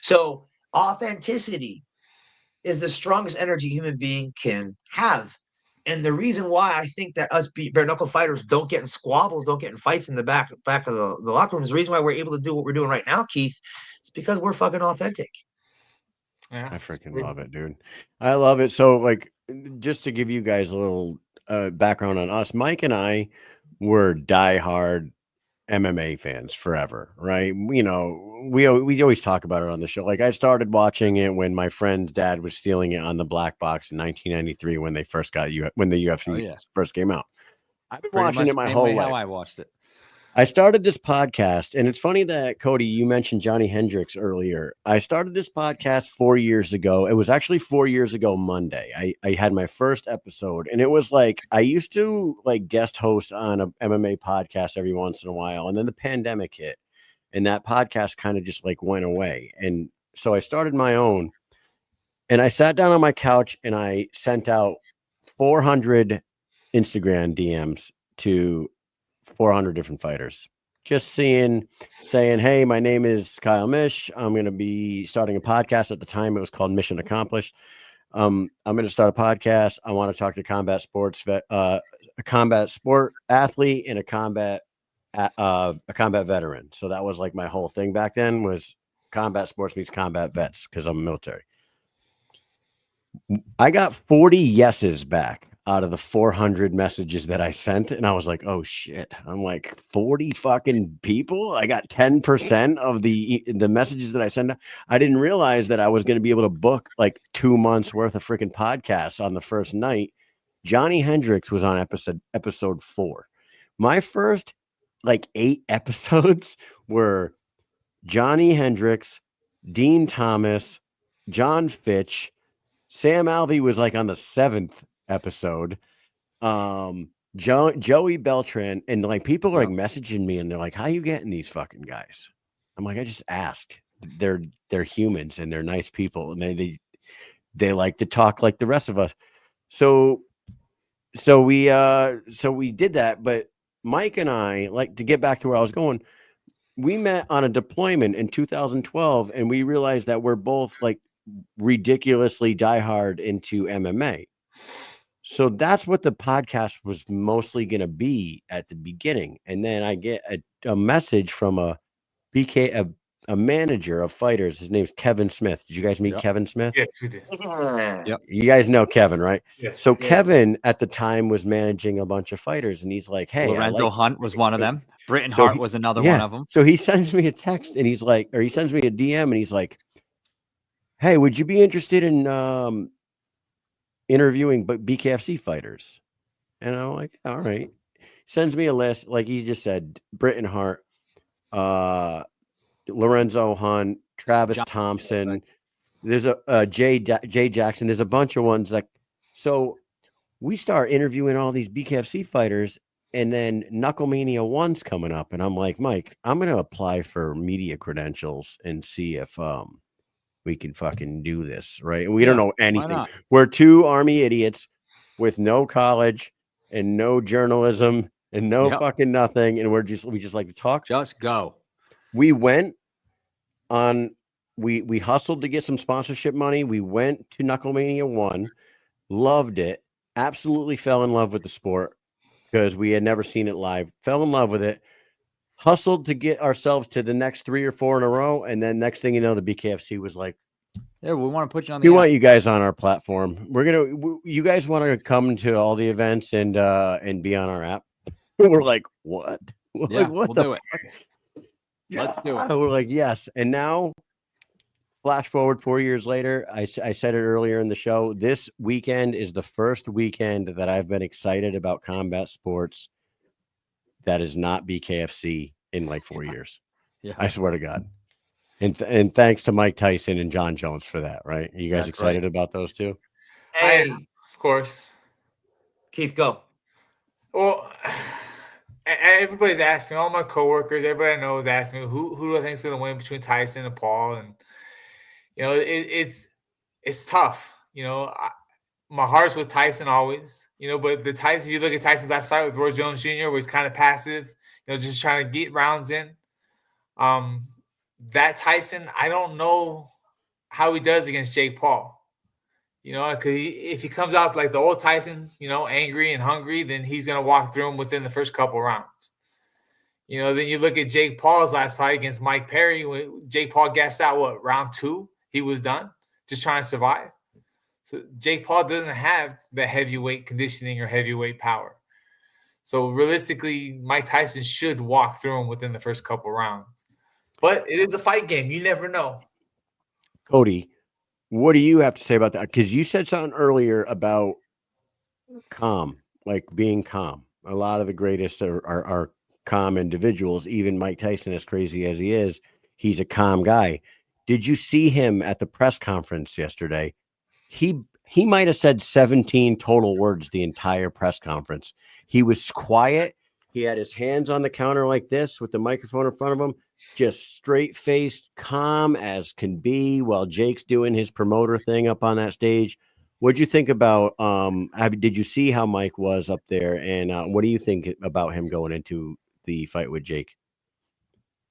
So authenticity is the strongest energy a human being can have. And the reason why I think that us bare knuckle fighters don't get in squabbles, don't get in fights in the back of the locker room is the reason why we're able to do what we're doing right now, Keith. It's because we're fucking authentic. Yeah, I freaking love it, dude. I love it. So, like, just to give you guys a little background on us, Mike and I were diehard MMA fans forever, right? You know, we always talk about it on the show. Like, I started watching it when my friend's dad was stealing it on the black box in 1993 when they first got when the UFC first came out. I've been Pretty watching much it the my same whole way life. how I watched it. I started this podcast, and it's funny that, Cody, you mentioned Johnny Hendricks earlier. I started this podcast 4 years ago. It was actually 4 years ago Monday. I had my first episode, and it was like I used to like guest host on a MMA podcast every once in a while, and then the pandemic hit, and that podcast kind of just like went away. And so I started my own, and I sat down on my couch and I sent out 400 Instagram DMs to 400 different fighters, just saying, hey, my name is Kyle Mish. I'm going to be starting a podcast. At the time, it was called Mission Accomplished. I'm going to start a podcast. I want to talk to combat sports a combat sport athlete and a combat veteran. So that was like my whole thing back then was combat sports meets combat vets because I'm military. I got 40 yeses back out of the 400 messages that I sent. And I was like, oh shit. I'm like 40 fucking people. I got 10% of the messages that I sent. I didn't realize that I was going to be able to book like 2 months worth of freaking podcasts on the first night. Johnny Hendricks was on episode 4. My first like 8 episodes were Johnny Hendricks, Dean Thomas, John Fitch, Sam Alvey was like on the 7th episode. Joey Beltran, and like people are like messaging me and they're like, how you getting these fucking guys? I'm like, I just asked. They're humans and they're nice people and they like to talk like the rest of us. So we did that. But Mike and I, like, to get back to where I was going, we met on a deployment in 2012 and we realized that we're both like ridiculously diehard into MMA. So that's what the podcast was mostly going to be at the beginning. And then I get a message from a manager of fighters. His name's Kevin Smith. Did you guys meet Kevin Smith? Yes, we did. Yep. You guys know Kevin, right? Yes. So Kevin at the time was managing a bunch of fighters and he's like, hey, Lorenzo Hunt was one of them. Britton Hart was another one of them. So he sends me a text and he's like, or he sends me a DM and he's like, hey, would you be interested in interviewing BKFC fighters? And I'm like, all right. Sends me a list. Like he just said, Britton Hart, Lorenzo Hunt, Travis Thompson. There's a Jay Jackson. There's a bunch of ones like, so we start interviewing all these BKFC fighters and then Knucklemania 1's coming up. And I'm like, Mike, I'm going to apply for media credentials and see if, we can fucking do this, right? And we don't know anything. We're 2 Army idiots with no college and no journalism and no fucking nothing. And we just like to talk. Just go. We went on, we hustled to get some sponsorship money. We went to Knucklemania 1, loved it, absolutely fell in love with the sport because we had never seen it live, fell in love with it. Hustled to get ourselves to the next 3 or 4 in a row. And then next thing you know, the BKFC was like, yeah, we want to put you on we want you guys on our platform. You guys want to come to all the events and be on our app. We're like, what? Yeah, like, what we'll the do it. Let's do it. We're like, yes. And now flash forward 4 years later, I said it earlier in the show. This weekend is the first weekend that I've been excited about combat sports that is not BKFC in like 4 years. Yeah, I swear to God. And thanks to Mike Tyson and John Jones for that, right? Are you guys excited about those two? Hey, of course. Keith, go. Well, everybody's asking, all my coworkers, everybody I know is asking me who do I think is going to win between Tyson and Paul, and you know it's tough. You know, my heart's with Tyson always, but the Tyson, if you look at Tyson's last fight with Roy Jones Jr., where he's kind of passive, just trying to get rounds in. That Tyson, I don't know how he does against Jake Paul. Because if he comes out like the old Tyson, angry and hungry, then he's going to walk through him within the first couple rounds. Then you look at Jake Paul's last fight against Mike Perry. When Jake Paul gassed out, round 2? He was done, just trying to survive. So Jake Paul doesn't have the heavyweight conditioning or heavyweight power. So realistically, Mike Tyson should walk through him within the first couple rounds. But it is a fight game. You never know. Cody, what do you have to say about that? Because you said something earlier about calm, like being calm. A lot of the greatest are calm individuals. Even Mike Tyson, as crazy as he is, he's a calm guy. Did you see him at the press conference yesterday? He might have said 17 total words the entire press conference. He was quiet. He had his hands on the counter like this with the microphone in front of him, just straight-faced, calm as can be, while Jake's doing his promoter thing up on that stage. What'd you think about did you see how Mike was up there, and what do you think about him going into the fight with Jake?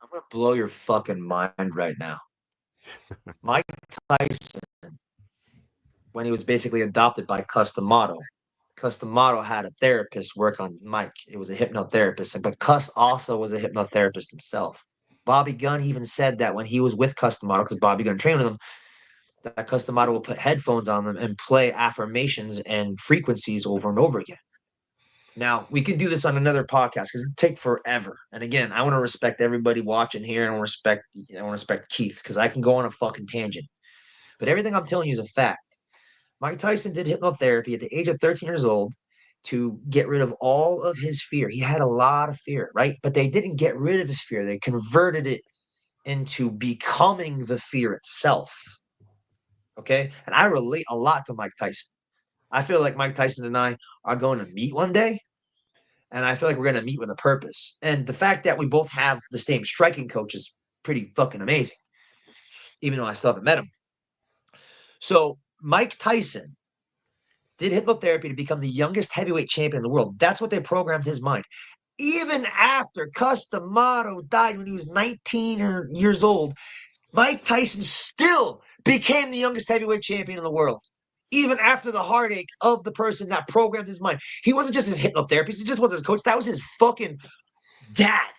I'm gonna blow your fucking mind right now. Mike Tyson, when he was basically adopted by Customato had a therapist work on Mike. It was a hypnotherapist, but Cuss also was a hypnotherapist himself. Bobby Gunn even said that when he was with Customato, because Bobby Gunn trained with him, that Customato would put headphones on them and play affirmations and frequencies over and over again. Now, we could do this on another podcast because it'd take forever. And again, I want to respect everybody watching here, and I want to respect Keith, because I can go on a fucking tangent. But everything I'm telling you is a fact. Mike Tyson did hypnotherapy at the age of 13 years old to get rid of all of his fear. He had a lot of fear, right? But they didn't get rid of his fear. They converted it into becoming the fear itself. Okay? And I relate a lot to Mike Tyson. I feel like Mike Tyson and I are going to meet one day, and I feel like we're going to meet with a purpose. And the fact that we both have the same striking coach is pretty fucking amazing, even though I still haven't met him. So Mike Tyson did hypnotherapy to become the youngest heavyweight champion in the world. That's what they programmed his mind. Even after Customato died when he was 19 years old, Mike Tyson still became the youngest heavyweight champion in the world. Even after the heartache of the person that programmed his mind. He wasn't just his hypnotherapist. He just wasn't his coach. That was his fucking dad.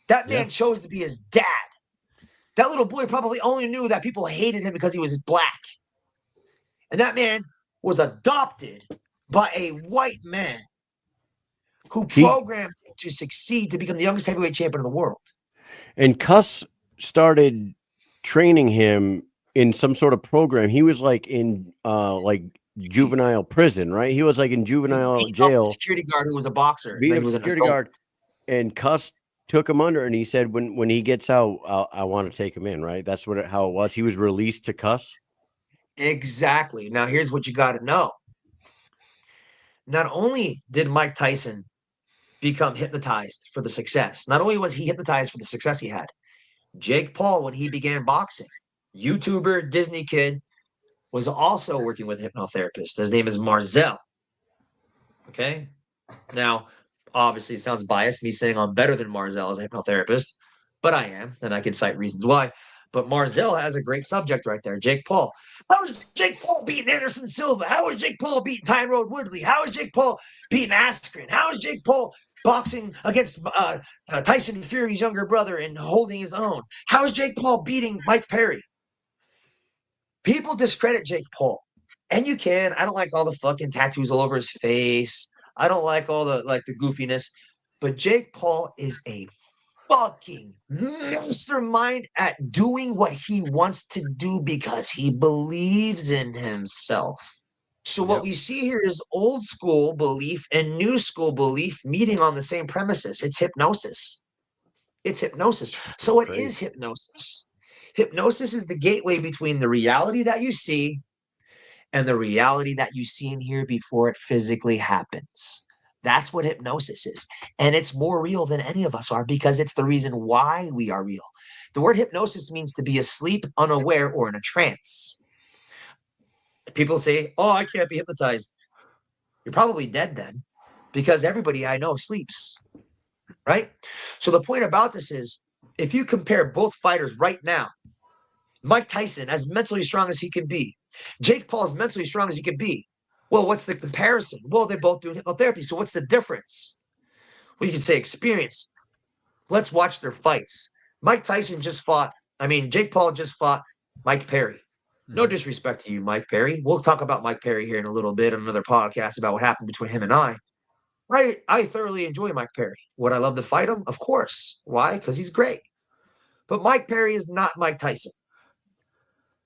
That man chose to be his dad. That little boy probably only knew that people hated him because he was black. And that man was adopted by a white man who programmed him to succeed to become the youngest heavyweight champion in the world. And Cuss started training him in some sort of program. He was like in juvenile prison, right? He was like in juvenile jail. Security guard who was a boxer. Beat up security guard, and Cuss took him under, and he said when he gets out, I want to take him in, right? That's how it was. He was released to Cuss. Exactly. Now, here's what you got to know. Not only did Mike Tyson become hypnotized for the success, not only was he hypnotized for the success he had, Jake Paul, when he began boxing, YouTuber, Disney kid, was also working with a hypnotherapist. His name is Marzel. Okay? Now, obviously, it sounds biased, me saying I'm better than Marzel as a hypnotherapist, but I am, and I can cite reasons why. But Marzel has a great subject right there, Jake Paul. How is Jake Paul beating Anderson Silva? How is Jake Paul beating Tyrone Woodley? How is Jake Paul beating Askren? How is Jake Paul boxing against Tyson Fury's younger brother and holding his own? How is Jake Paul beating Mike Perry? People discredit Jake Paul. And you can. I don't like all the fucking tattoos all over his face. I don't like all the goofiness. But Jake Paul is a fucking mastermind at doing what he wants to do because he believes in himself. So what we see here is old school belief and new school belief meeting on the same premises. It's hypnosis. It's hypnosis. So what is hypnosis? Hypnosis is the gateway between the reality that you see and the reality that you see and hear before it physically happens. That's what hypnosis is. And it's more real than any of us are because it's the reason why we are real. The word hypnosis means to be asleep, unaware, or in a trance. People say, "Oh, I can't be hypnotized." You're probably dead then, because everybody I know sleeps, right? So the point about this is, if you compare both fighters right now, Mike Tyson as mentally strong as he can be, Jake Paul as mentally strong as he can be. Well, what's the comparison? Well, they're both doing hypnotherapy. So what's the difference? Well, you can say experience. Let's watch their fights. Jake Paul just fought Mike Perry. No disrespect to you, Mike Perry. We'll talk about Mike Perry here in a little bit on another podcast about what happened between him and I. I thoroughly enjoy Mike Perry. Would I love to fight him? Of course. Why? Because he's great. But Mike Perry is not Mike Tyson.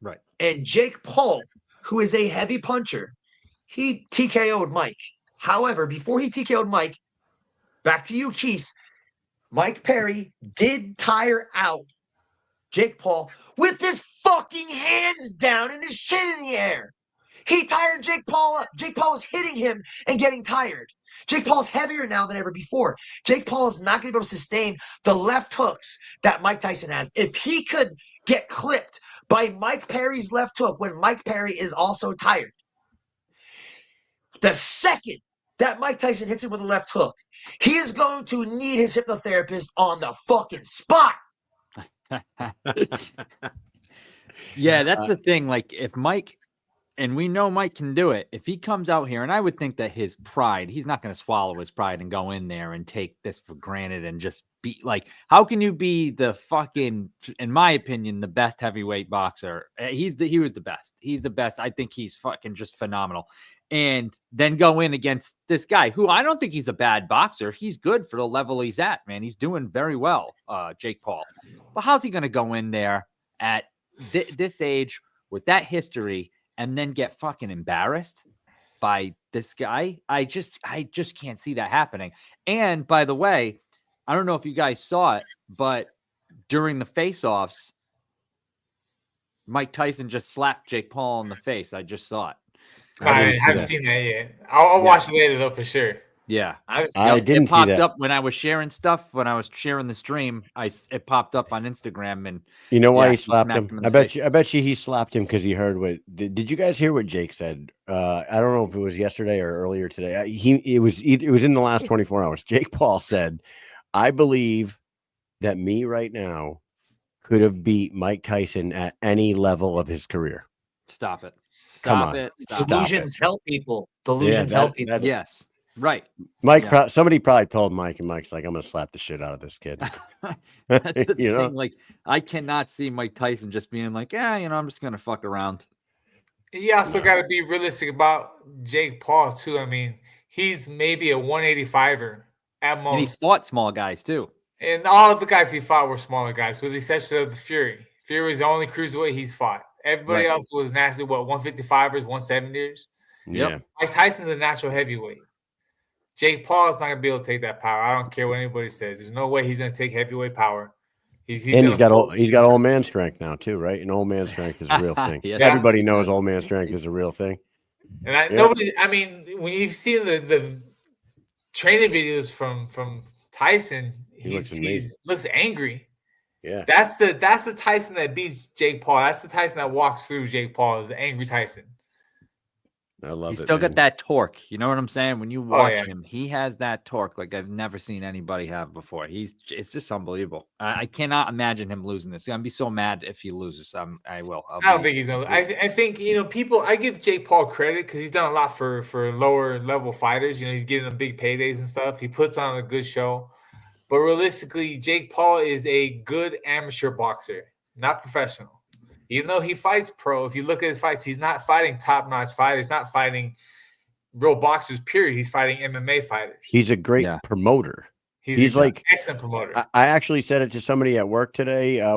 Right. And Jake Paul, who is a heavy puncher, he TKO'd Mike. However, before he TKO'd Mike, back to you, Keith, Mike Perry did tire out Jake Paul with his fucking hands down and his chin in the air. He tired Jake Paul up. Jake Paul was hitting him and getting tired. Jake Paul's heavier now than ever before. Jake Paul is not going to be able to sustain the left hooks that Mike Tyson has. If he could get clipped by Mike Perry's left hook when Mike Perry is also tired, the second that Mike Tyson hits him with a left hook, he is going to need his hypnotherapist on the fucking spot. Yeah, that's the thing. Like, if Mike, and we know Mike can do it, if he comes out here, and I would think that his pride, he's not going to swallow his pride and go in there and take this for granted and just be like, how can you be the fucking, in my opinion, the best heavyweight boxer? He was the best. He's the best. I think he's fucking just phenomenal. And then go in against this guy who I don't think he's a bad boxer. He's good for the level he's at, man. He's doing very well, Jake Paul. But how's he going to go in there at this age with that history and then get fucking embarrassed by this guy? I just can't see that happening. And by the way, I don't know if you guys saw it, but during the face-offs, Mike Tyson just slapped Jake Paul in the face. I just saw it. I haven't seen that yet. I'll watch it later though for sure. Yeah, I didn't it see popped that. up when I was sharing stuff. When I was sharing the stream, it popped up on Instagram, and you know why yeah, he slapped smacked him? in I the bet you he slapped him because he heard what. Did you guys hear what Jake said? I don't know if it was yesterday or earlier today. It was in the last 24 hours. Jake Paul said, "I believe that me right now could have beat Mike Tyson at any level of his career." Stop it. Come Stop on. it. Stop Delusions help people. Delusions help people. that's- Yes. Right. Mike, Yeah. somebody probably told Mike, and Mike's like, "I'm gonna slap the shit out of this kid." That's the You know? thing. Like, I cannot see Mike Tyson just being like, yeah, I'm just gonna fuck around. You also got to be realistic about Jake Paul too. I mean, he's maybe a 185er at And he's most, fought small guys too. and all of the guys he fought were smaller guys, with the exception of the Fury. Fury was the only cruiserweight he's fought. Everybody Right. else was naturally 155ers, 170ers. Yep. Yeah. Mike Tyson's a natural heavyweight. Jake Paul is not gonna be able to take that power. I don't care what anybody says. There's no way he's gonna take heavyweight power. He's got old man strength now too, right? And old man strength is a real thing. Yes. Everybody knows old man strength is a real thing. And nobody. I mean, when you've seen the training videos from Tyson, he looks angry. Yeah, That's the Tyson that beats Jake Paul. That's the Tyson that walks through Jake Paul, is an angry Tyson. I love He's it. still man. got that torque. You know what I'm saying? When you watch yeah. him, he has that torque like I've never seen anybody have before. It's just unbelievable. I cannot imagine him losing this. I'm be so mad if he loses. I will. I don't think he's gonna. I think people. I give Jake Paul credit because he's done a lot for lower level fighters. He's getting them big paydays and stuff. He puts on a good show. But realistically, Jake Paul is a good amateur boxer, not professional. Even though he fights pro, if you look at his fights, he's not fighting top-notch fighters. He's not fighting real boxers, period. He's fighting MMA fighters. He's a great promoter. He's like an excellent promoter. I actually said it to somebody at work today. I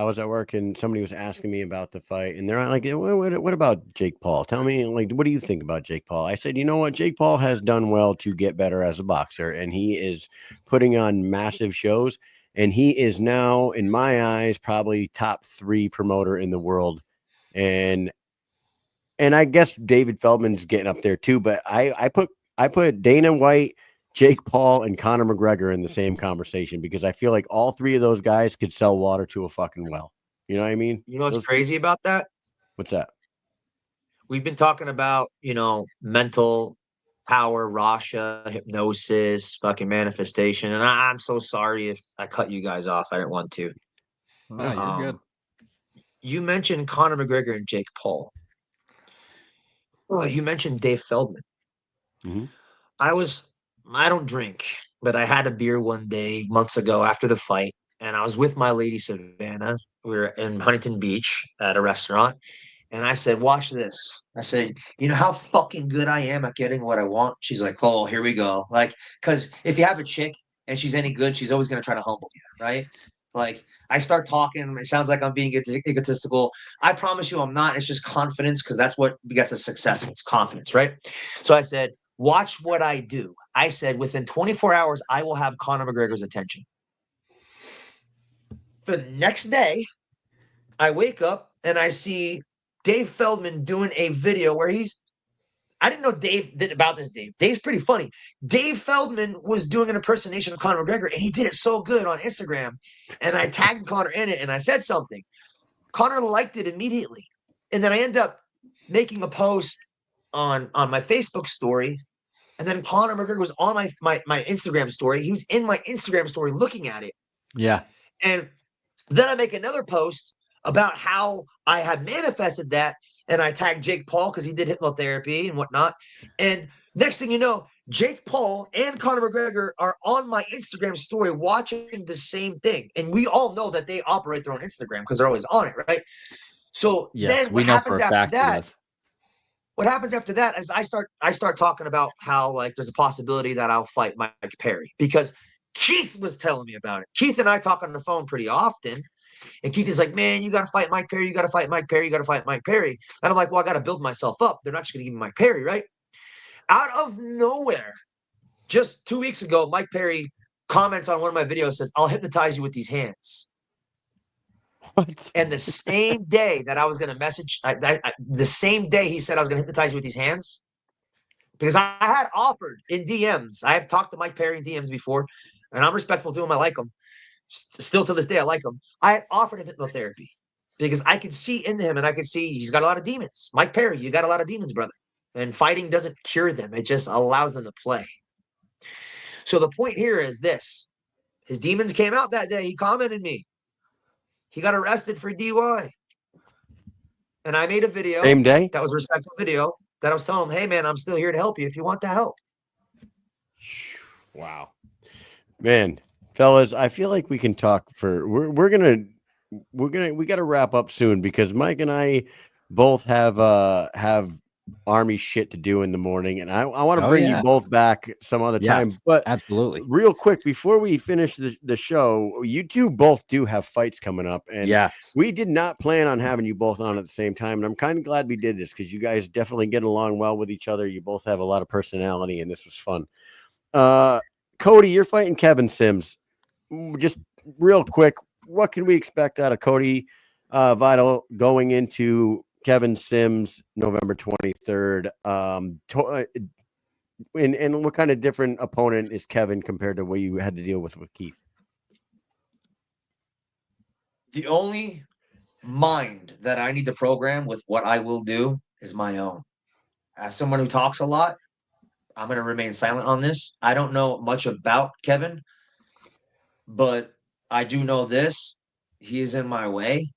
was at work and somebody was asking me about the fight, and they're like, "What about Jake Paul? Tell me, like, what do you think about Jake Paul?" I said, "You know what? Jake Paul has done well to get better as a boxer, and he is putting on massive shows, and he is now, in my eyes, probably top 3 promoter in the world, and I guess David Feldman's getting up there too. But I put Dana White, Jake Paul, and Conor McGregor in the same conversation because I feel like all 3 of those guys could sell water to a fucking well. You know what I mean? You know what's crazy about that? What's that? we've been talking about, mental power, Rasha, hypnosis, fucking manifestation. And I'm so sorry if I cut you guys off. I didn't want to. No, you're good. You mentioned Conor McGregor and Jake Paul. Well, you mentioned Dave Feldman. Mm-hmm. I don't drink, but I had a beer one day months ago after the fight, and I was with my lady Savannah. We were in Huntington Beach at a restaurant, and I said, "Watch this." I said, "You know how fucking good I am at getting what I want?" She's like, "Oh, here we go." Like, because if you have a chick and she's any good, she's always gonna try to humble you, right? Like, I start talking, it sounds like I'm being egotistical. I promise you, I'm not. It's just confidence, because that's what gets us success. It's confidence, right? So I said, "Watch what I do." I said, within 24 hours, I will have Conor McGregor's attention. The next day, I wake up and I see Dave Feldman doing a video where I didn't know Dave did about this. Dave's pretty funny. Dave Feldman was doing an impersonation of Conor McGregor, and he did it so good on Instagram. And I tagged Conor in it, and I said something. Conor liked it immediately. And then I end up making a post on my Facebook story. And then Conor McGregor was on my Instagram story. He was in my Instagram story looking at it. Yeah. And then I make another post about how I had manifested that. And I tagged Jake Paul because he did hypnotherapy and whatnot. And next thing you know, Jake Paul and Conor McGregor are on my Instagram story watching the same thing. And we all know that they operate their own Instagram because they're always on it, right? So Yes, then we what know happens for a after fact. that? Yes. What happens after that is I start talking about how, like, there's a possibility that I'll fight Mike Perry, because Keith was telling me about it. Keith and I talk on the phone pretty often. And Keith is like, "Man, you got to fight Mike Perry. You got to fight Mike Perry. You got to fight Mike Perry." And I'm like, "Well, I got to build myself up. They're not just going to give me Mike Perry, right?" Out of nowhere, just 2 weeks ago, Mike Perry comments on one of my videos, says, "I'll hypnotize you with these hands." What? And the same day that I was going to the same day he said I was going to hypnotize you with these hands, because I had offered in DMs. I have talked to Mike Perry in DMs before, and I'm respectful to him. I like him. Still to this day, I like him. I had offered him hypnotherapy because I could see into him, and I could see he's got a lot of demons. Mike Perry, you got a lot of demons, brother. And fighting doesn't cure them. It just allows them to play. So the point here is this. His demons came out that day. He commented me. He got arrested for DUI. And I made a video. Same day? That was a respectful video that I was telling him, "Hey, man, I'm still here to help you if you want the help." Wow. Man, fellas, I feel like we can talk for we got to wrap up soon, because Mike and I both have army shit to do in the morning, and I want to bring you both back some other time. But absolutely, real quick before we finish the show, you two both do have fights coming up, and we did not plan on having you both on at the same time, and I'm kind of glad we did this, because you guys definitely get along well with each other. You both have a lot of personality, and this was fun. Cody, you're fighting Kevin Sims. Just real quick, what can we expect out of Cody Vidal going into Kevin Sims November 23rd? And what kind of different opponent is Kevin compared to what you had to deal with Keith? The only mind that I need to program with what I will do is my own. As someone who talks a lot, I'm going to remain silent on this. I don't know much about Kevin, but I do know this. He is in my way,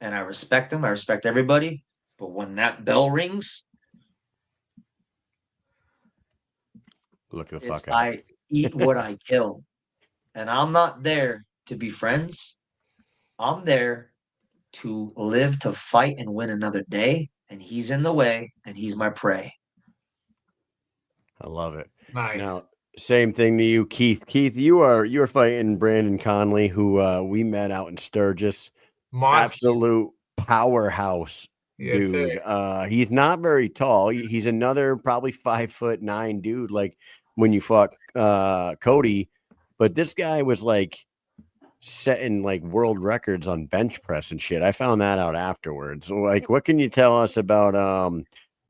and I respect him. I respect everybody. But when that bell rings, look the fuck out. I eat what I kill. And I'm not there to be friends. I'm there to live, to fight, and win another day. And he's in the way, and he's my prey. I love it. Nice. Now, same thing to you, Keith. Keith, you are fighting Brandon Conley, who we met out in Sturgis. Monster. Absolute powerhouse, yes, dude. He's not very tall. He's another probably 5'9" dude, like when you fought Cody. But this guy was like setting like world records on bench press and shit. I found that out afterwards. Like, what can you tell us about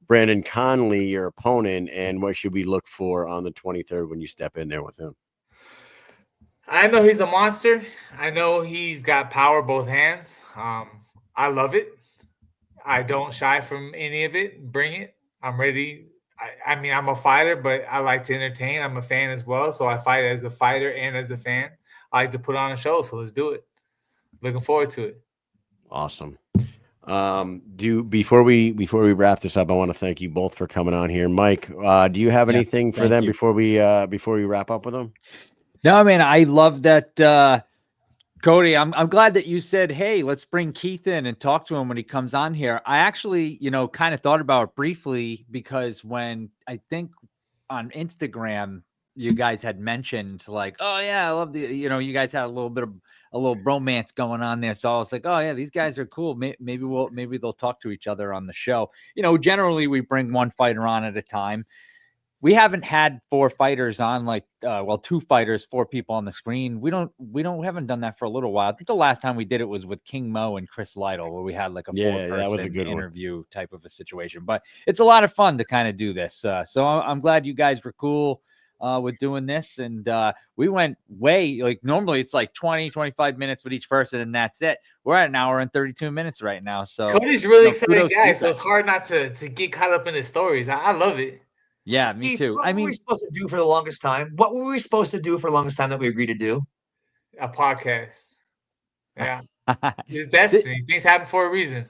Brandon Conley, your opponent, and what should we look for on the 23rd when you step in there with him? I know he's a monster. I know he's got power both hands. I love it. I don't shy from any of it. Bring it. I'm ready. I mean, I'm a fighter, but I like to entertain. I'm a fan as well, so I fight as a fighter and as a fan. I like to put on a show, so let's do it. Looking forward to it. Awesome. Before we wrap this up, I want to thank you both for coming on here. Mike, do you have anything for them before we wrap up with them? No, man, I love that. Cody, I'm glad that you said, hey, let's bring Keith in and talk to him when he comes on here. I actually, kind of thought about it briefly, because when I think on Instagram, you guys had mentioned like, oh yeah, I love you guys had a little bromance going on there. So I was like, oh yeah, these guys are cool. Maybe they'll talk to each other on the show. Generally we bring one fighter on at a time. We haven't had 4 fighters on, 2 fighters, 4 people on the screen. We haven't done that for a little while. I think the last time we did it was with King Mo and Chris Lytle, where we had like a 4-person interview type of a situation. But it's a lot of fun to kind of do this. So I'm glad you guys were cool with doing this. And we went way, normally it's like 20, 25 minutes with each person, and that's it. We're at an hour and 32 minutes right now. So Cody's really exciting guy, so it's hard not to get caught up in his stories. I love it. Yeah, me too. What were we supposed to do for the longest time? What were we supposed to do for the longest time that we agreed to do? A podcast. Yeah. It's destiny. Things happen for a reason.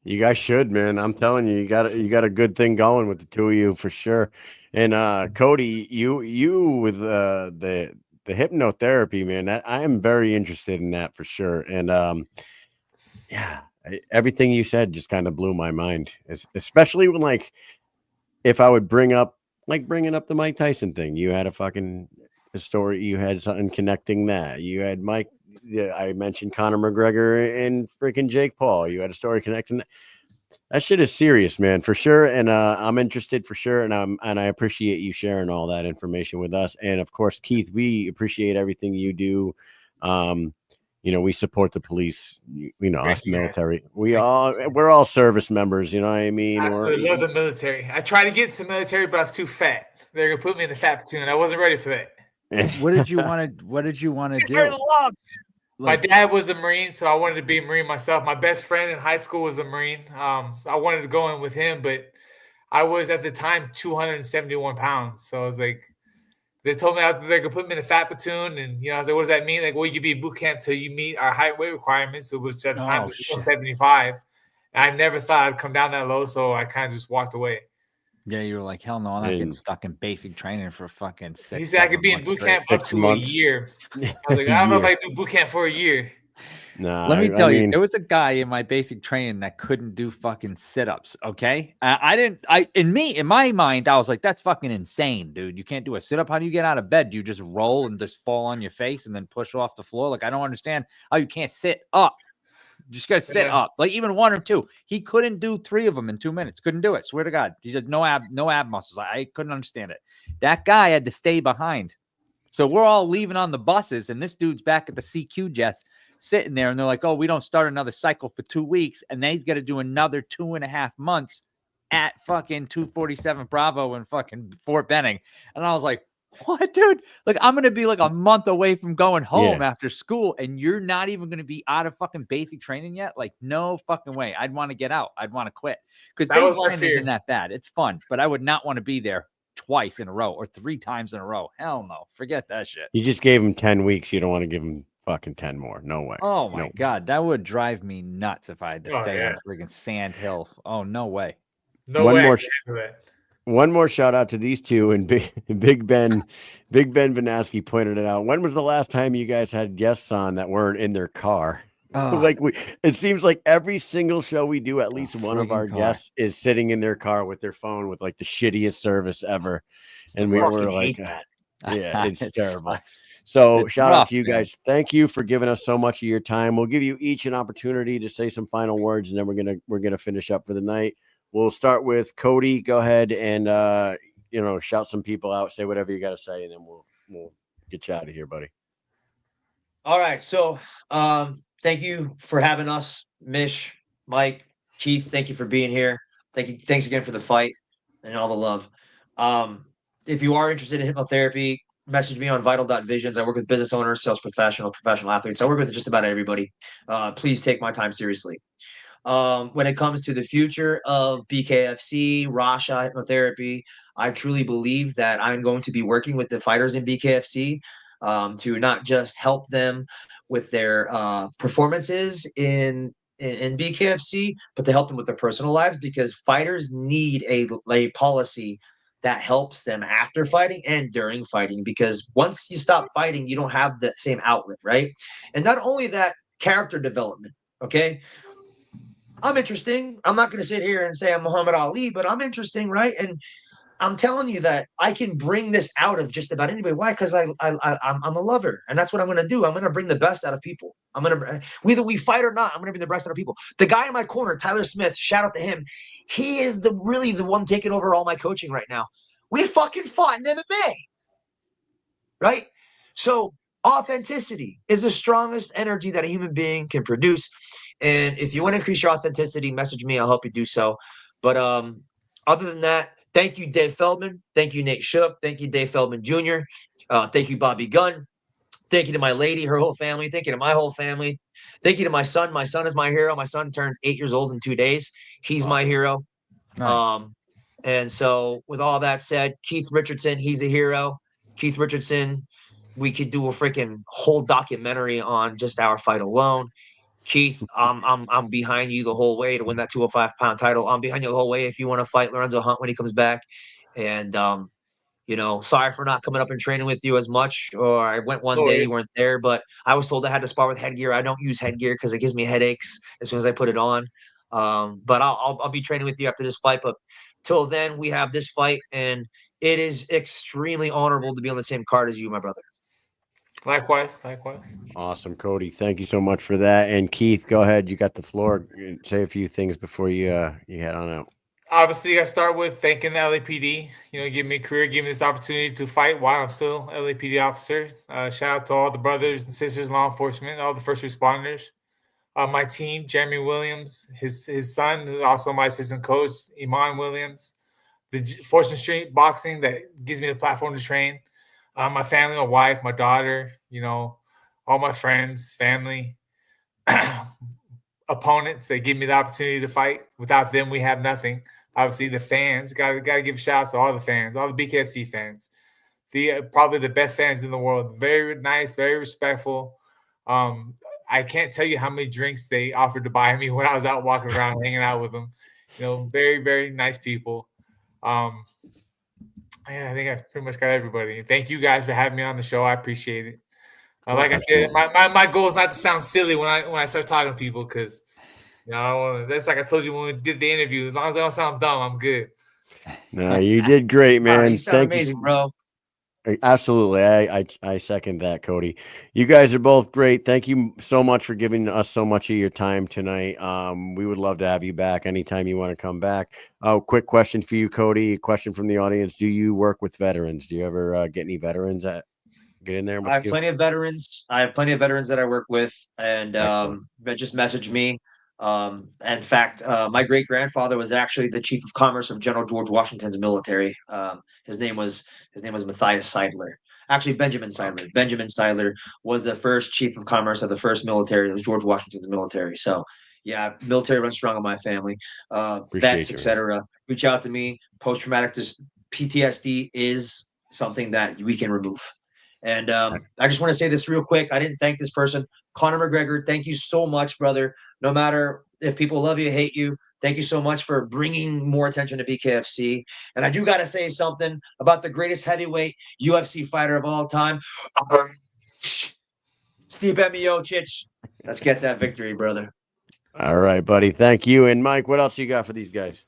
You guys should, man. I'm telling you, you got a good thing going with the two of you for sure. And Cody, you with the hypnotherapy, man, I am very interested in that for sure. And everything you said just kind of blew my mind, especially when if I would bringing up the Mike Tyson thing. You had a story, you had something connecting that. You had Mike, I mentioned Conor McGregor and freaking Jake Paul. You had a story connecting that. That shit is serious, man, for sure. And I'm interested for sure. And I appreciate you sharing all that information with us. And of course, Keith, we appreciate everything you do. We support the police, us military. We're all service members, you know what I mean? I love the military. I tried to get into military, but I was too fat. They're gonna put me in the fat platoon. I wasn't ready for that. What did you want to do? My dad was a Marine, so I wanted to be a Marine myself. My best friend in high school was a Marine. I wanted to go in with him, but I was at the time 271 pounds. So I was like, they told me they could put me in the fat platoon, and I was like, what does that mean? Like, well, you could be in boot camp till you meet our height weight requirements. So it was at the time 175. And I never thought I'd come down that low, so I kind of just walked away. Yeah, you were like, hell no, I'm not getting stuck in basic training for fucking 6. He said I could be in boot camp up to a year. I was like, I don't know if I can do boot camp for a year. Nah, let me tell you, there was a guy in my basic training that couldn't do fucking sit-ups. Okay, in my mind, I was like, that's fucking insane, dude. You can't do a sit-up. How do you get out of bed? Do you just roll and just fall on your face and then push off the floor? Like, I don't understand how you can't sit up. You just gotta sit up, like even 1 or 2. He couldn't do 3 of them in 2 minutes. Couldn't do it. Swear to God, he said no ab muscles. I couldn't understand it. That guy had to stay behind. So we're all leaving on the buses, and this dude's back at the CQ jets sitting there, and they're like, oh, we don't start another cycle for 2 weeks, and then he's got to do another 2.5 months at fucking 247 Bravo and fucking Fort Benning. And I was like, what, dude? Like, I'm gonna be like a month away from going home after school, and you're not even gonna be out of fucking basic training yet? Like, no fucking way. I'd want to get out. I'd want to quit, because basic training isn't that bad. It's fun, but I would not want to be there twice in a row or 3 times in a row. Hell no. Forget that shit. You just gave him 10 weeks. You don't want to give him fucking 10 more. No way. Oh my God. That would drive me nuts if I had to stay on freaking Sand Hill. Oh, no way. One more shout out to these two, and Big Ben Vanaski pointed it out. When was the last time you guys had guests on that weren't in their car? It seems like every single show we do, at least one of our guests is sitting in their car with their phone with like the shittiest service ever. And we were like, it's terrible. So shout out to you guys. Thank you for giving us so much of your time. We'll give you each an opportunity to say some final words, and then we're gonna finish up for the night. We'll start with Cody. Go ahead and shout some people out, say whatever you got to say, and then we'll get you out of here, buddy. All right. So thank you for having us, Mish, Mike, Keith. Thank you for being here. Thanks again for the fight and all the love. If you are interested in hypnotherapy, message me on vital.visions. I work with business owners, sales professional athletes. I work with just about everybody. Please take my time seriously. When it comes to the future of BKFC, Rasha hypnotherapy, I truly believe that I'm going to be working with the fighters in BKFC to not just help them with their performances in BKFC, but to help them with their personal lives, because fighters need a policy that helps them after fighting and during fighting, because once you stop fighting, you don't have the same outlet, right? And not only that, character development. Okay, I'm interesting. I'm not going to sit here and say I'm Muhammad Ali, but I'm interesting, right? And I'm telling you that I can bring this out of just about anybody. Why? Because I'm a lover, and that's what I'm going to do. I'm going to bring the best out of people. I'm going to, whether we fight or not, I'm going to bring the best out of people. The guy in my corner, Tyler Smith, shout out to him. He is really the one taking over all my coaching right now. We fucking fought in MMA, right? So authenticity is the strongest energy that a human being can produce. And if you want to increase your authenticity, message me. I'll help you do so. But other than that, thank you, Dave Feldman. Thank you, Nate Shook. Thank you, Dave Feldman Jr. Thank you, Bobby Gunn. Thank you to my lady, her whole family. Thank you to my whole family. Thank you to my son. My son is my hero. My son turns 8 years old in 2 days. He's my hero. Nice. And so with all that said, Keith Richardson, he's a hero. Keith Richardson, we could do a freaking whole documentary on just our fight alone. Keith, I'm behind you the whole way to win that 205-pound title. I'm behind you the whole way if you want to fight Lorenzo Hunt when he comes back. And sorry for not coming up and training with you as much. Or I went one day, you weren't there, but I was told I had to spar with headgear. I don't use headgear because it gives me headaches as soon as I put it on. But I'll be training with you after this fight. But till then, we have this fight, and it is extremely honorable to be on the same card as you, my brother. Likewise. Awesome, Cody. Thank you so much for that. And Keith, go ahead. You got the floor. Say a few things before you head on out. Obviously, I start with thanking the LAPD. Give me a career, give me this opportunity to fight while I'm still LAPD officer. Shout out to all the brothers and sisters in law enforcement, all the first responders. My team, Jeremy Williams, his son, who's also my assistant coach, Iman Williams. The Fortune Street Boxing that gives me the platform to train. My family, my wife, my daughter, all my friends, family, opponents. They give me the opportunity to fight. Without them, we have nothing. Obviously, the fans, got to give a shout out to all the fans, all the BKFC fans. Probably the best fans in the world. Very nice, very respectful. I can't tell you how many drinks they offered to buy me when I was out walking around hanging out with them. Very, very nice people. I think I pretty much got everybody. Thank you guys for having me on the show. I appreciate it. Like I said, my goal is not to sound silly when I start talking to people, because I don't want to. That's like I told you when we did the interview. As long as I don't sound dumb, I'm good. No, you did great, man. You sound amazing, bro. Absolutely. I second that, Cody. You guys are both great. Thank you so much for giving us so much of your time tonight. We would love to have you back anytime you want to come back. Quick question for you, Cody. A question from the audience. Do you work with veterans? Do you ever get any veterans that get in there? I have plenty of veterans. That I work with, and that just message me. In fact, my great grandfather was actually the chief of commerce of General George Washington's military. His name was Matthias Seidler. Actually, Benjamin Seidler. Benjamin Seidler was the first chief of commerce of the first military. It was George Washington's military. So, yeah, military runs strong in my family. Vets, etc. Reach out to me. Post-traumatic PTSD is something that we can remove. And I just want to say this real quick. I didn't thank this person. Conor McGregor, thank you so much, brother. No matter if people love you, hate you, thank you so much for bringing more attention to BKFC. And I do got to say something about the greatest heavyweight UFC fighter of all time, Stipe Miocic. Let's get that victory, brother. All right, buddy. Thank you. And Mike, what else you got for these guys?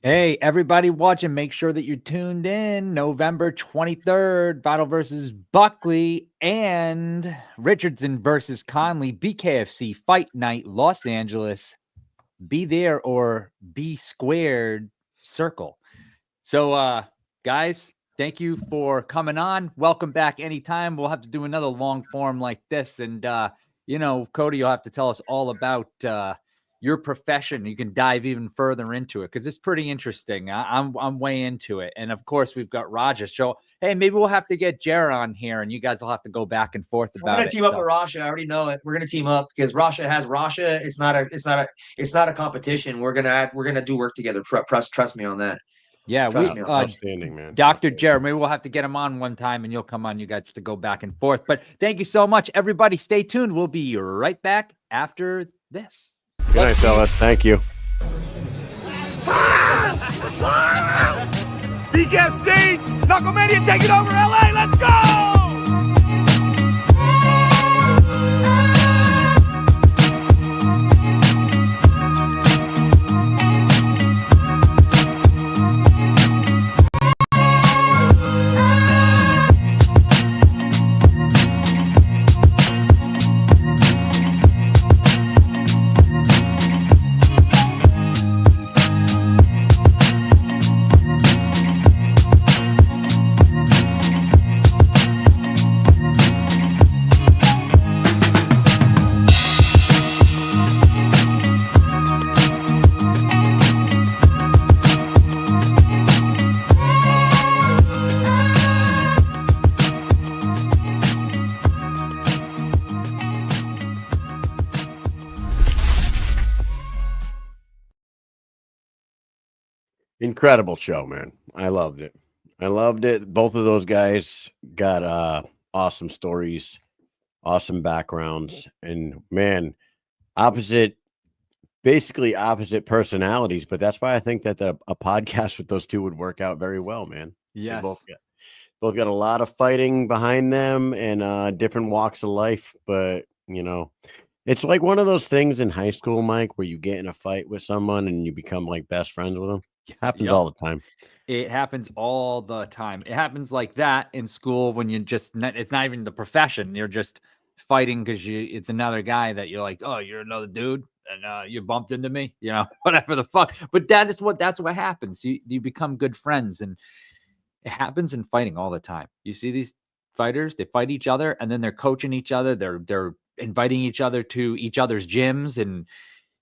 Hey, everybody watching, make sure that you're tuned in. November 23rd, Battle versus Buckley and Richardson versus Conley, BKFC Fight Night, Los Angeles. Be there or be squared circle. So, guys, thank you for coming on. Welcome back anytime. We'll have to do another long form like this. And, Cody, you'll have to tell us all about your profession. You can dive even further into it because it's pretty interesting. I'm way into it. And of course, we've got Rasha. So hey, maybe we'll have to get Jared on here, and you guys will have to go back and forth We're about gonna it. team up with Rasha. I already know it. We're gonna team up because Rasha has Rasha. It's not a competition. We're gonna do work together. Trust me on that. Yeah, Trust me on that. Outstanding, man. Dr. Jared, maybe we'll have to get him on one time and you'll come on. You guys to go back and forth. But thank you so much, everybody. Stay tuned. We'll be right back after this. Good night, fellas. Thank you. BKFC, Knucklemania taking over LA. Let's go! Incredible show, man. I loved it. Both of those guys got awesome stories, awesome backgrounds, and man, basically opposite personalities. But that's why I think that a podcast with those two would work out very well, man. Yes. They both got a lot of fighting behind them and different walks of life. But you know, it's like one of those things in high school, Mike, where you get in a fight with someone and you become like best friends with them. Happens all the time. It happens all the time. It happens like that in school when you just it's not even the profession. You're just fighting because it's another guy that you're like, oh, you're another dude, and you bumped into me, whatever the fuck. But that's what happens. You become good friends, and it happens in fighting all the time. You see these fighters, they fight each other, and then they're coaching each other. They're inviting each other to each other's gyms, and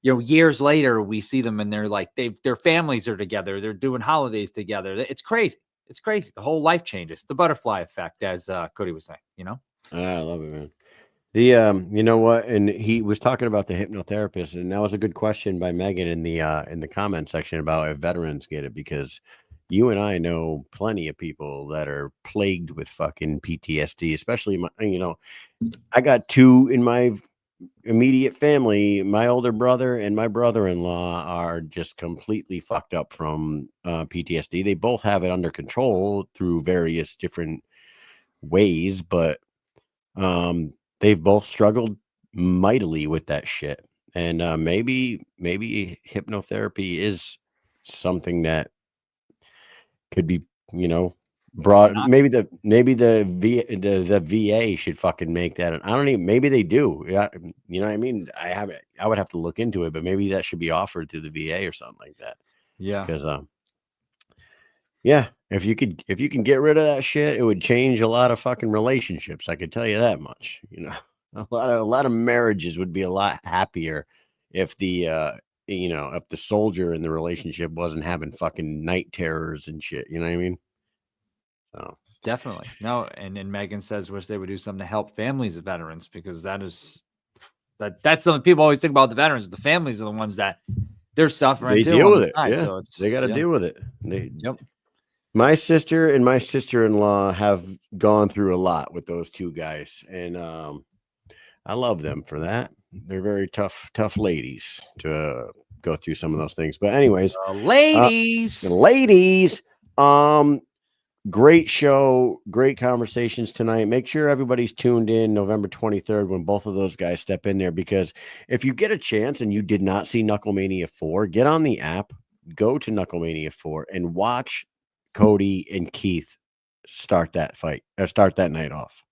years later, we see them and they're like, their families are together. They're doing holidays together. It's crazy. It's crazy. The whole life changes. The butterfly effect, as Cody was saying, I love it, man. You know what? And he was talking about the hypnotherapist, and that was a good question by Megan in the comment section about if veterans get it, because you and I know plenty of people that are plagued with fucking PTSD, especially I got two in my immediate family. My older brother and my brother-in-law are just completely fucked up from PTSD. They both have it under control through various different ways, but they've both struggled mightily with that shit. And maybe hypnotherapy is something that could be, broad. Maybe the VA should fucking make that. I don't even. Maybe they do. Yeah, you know what I mean. I would have to look into it, but maybe that should be offered through the VA or something like that. Yeah. Because yeah, if you can get rid of that shit, it would change a lot of fucking relationships. I could tell you that much. A lot of marriages would be a lot happier if the if the soldier in the relationship wasn't having fucking night terrors and shit. You know what I mean? So definitely. No, and Megan says wish they would do something to help families of veterans, because that's something people always think about the veterans. The families are the ones that they're suffering. They too deal with it. side, Yeah, so they got to deal with it. Yep. My sister and my sister-in-law have gone through a lot with those two guys, and I love them for that. They're very tough ladies to go through some of those things. But anyways, ladies, great show, great conversations tonight. Make sure everybody's tuned in November 23rd when both of those guys step in there, because if you get a chance and you did not see Knucklemania 4, get on the app, go to Knucklemania 4 and watch Cody and Keith start that night off.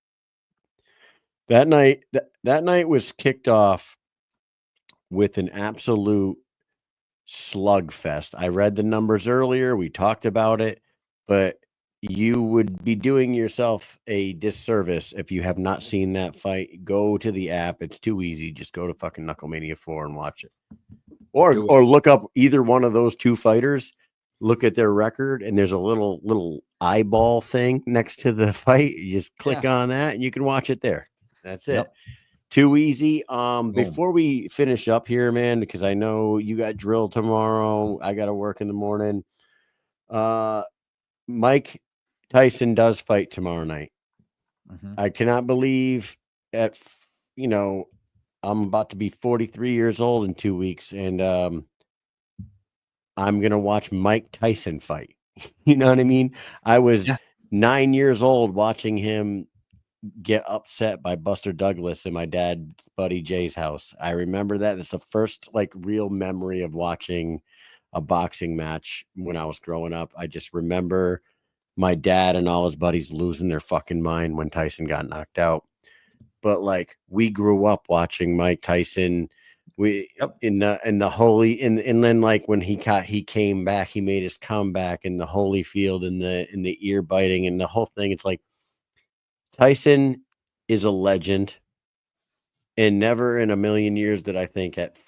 That night was kicked off with an absolute slugfest. I read the numbers earlier. We talked about it, but you would be doing yourself a disservice if you have not seen that fight. Go to the app. It's too easy. Just go to fucking Knucklemania 4 and watch it. or look up either one of those two fighters, look at their record, and there's a little eyeball thing next to the fight. You just click on that and you can watch it there. That's it. Yep. Too easy. Before we finish up here, man, because I know you got drill tomorrow, I got to work in the morning. Mike Tyson does fight tomorrow night. I cannot believe I'm about to be 43 years old in 2 weeks, and I'm gonna watch Mike Tyson fight. You know what I mean? I was 9 years old watching him get upset by Buster Douglas in my dad's buddy Jay's house. I remember that. It's the first like real memory of watching a boxing match when I was growing up. I just remember my dad and all his buddies losing their fucking mind when Tyson got knocked out. But like we grew up watching Mike Tyson in the holy and then like when he came back, he made his comeback in the Holyfield and the ear biting and the whole thing. It's like Tyson is a legend, and never in a million years did I think at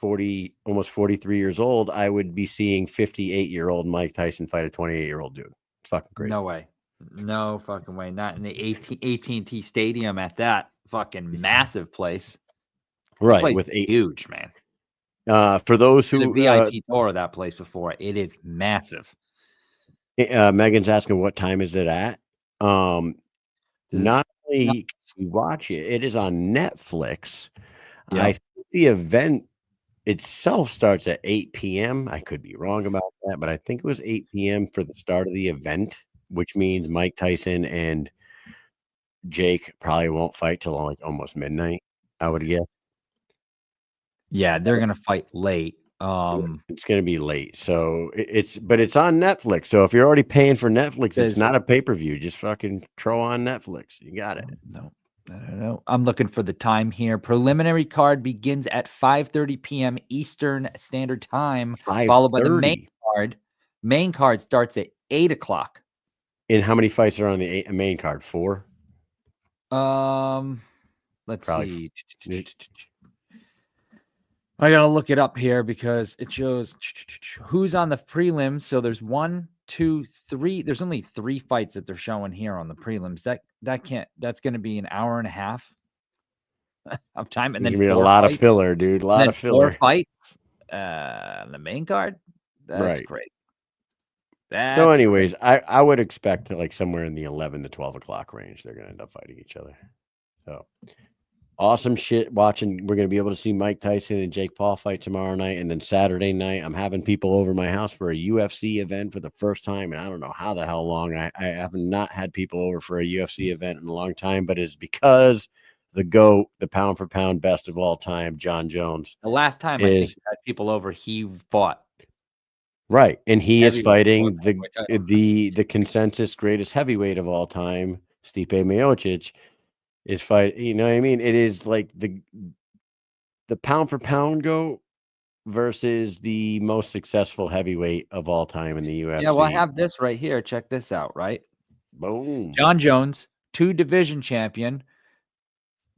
almost 43 years old, I would be seeing 58-year-old Mike Tyson fight a 28-year-old dude. It's fucking crazy. No way. No fucking way. Not in the AT&T Stadium at that fucking massive place. Right. Place with huge, man. For those who the VIP tour of that place before, it is massive. Megan's asking what time is it at? Not only can you watch it, it is on Netflix. Yeah. I think the event itself starts at 8 p.m. I could be wrong about that, but I think it was 8 p.m. for the start of the event, which means Mike Tyson and Jake probably won't fight till like almost midnight, I would guess. Yeah, they're gonna fight late. It's gonna be late, so it's on Netflix. So if you're already paying for Netflix, it's not a pay-per-view. Just fucking throw on Netflix. You got it. No, I don't know. I'm looking for the time here. Preliminary card begins at 5:30 p.m. Eastern Standard Time, followed by the main card. Main card starts at 8 o'clock. And how many fights are on the main card? 4. Let's see. I gotta look it up here because it shows who's on the prelims. So there's 1, 2, 3. There's only 3 fights that they're showing here on the prelims. That's gonna be an hour and a half of time, and then gonna be a lot of filler, dude. A lot of filler. 4 fights. The main card. That's great. So, anyways, I would expect like somewhere in the 11 to 12 o'clock range, they're gonna end up fighting each other. So. Awesome shit watching. We're going to be able to see Mike Tyson and Jake Paul fight tomorrow night. And then Saturday night, I'm having people over my house for a UFC event for the first time. And I don't know how the hell long. I have not had people over for a UFC event in a long time, but it's because the GOAT, the pound for pound best of all time, John Jones. The last time I think you had people over, he fought. Right. And he is fighting the consensus greatest heavyweight of all time, Stipe Miocic. Is fight, you know what I mean? It is like the pound for pound GOAT versus the most successful heavyweight of all time in the UFC. Yeah, well, I have this right here. Check this out, right? Boom. John Jones, 2 division champion,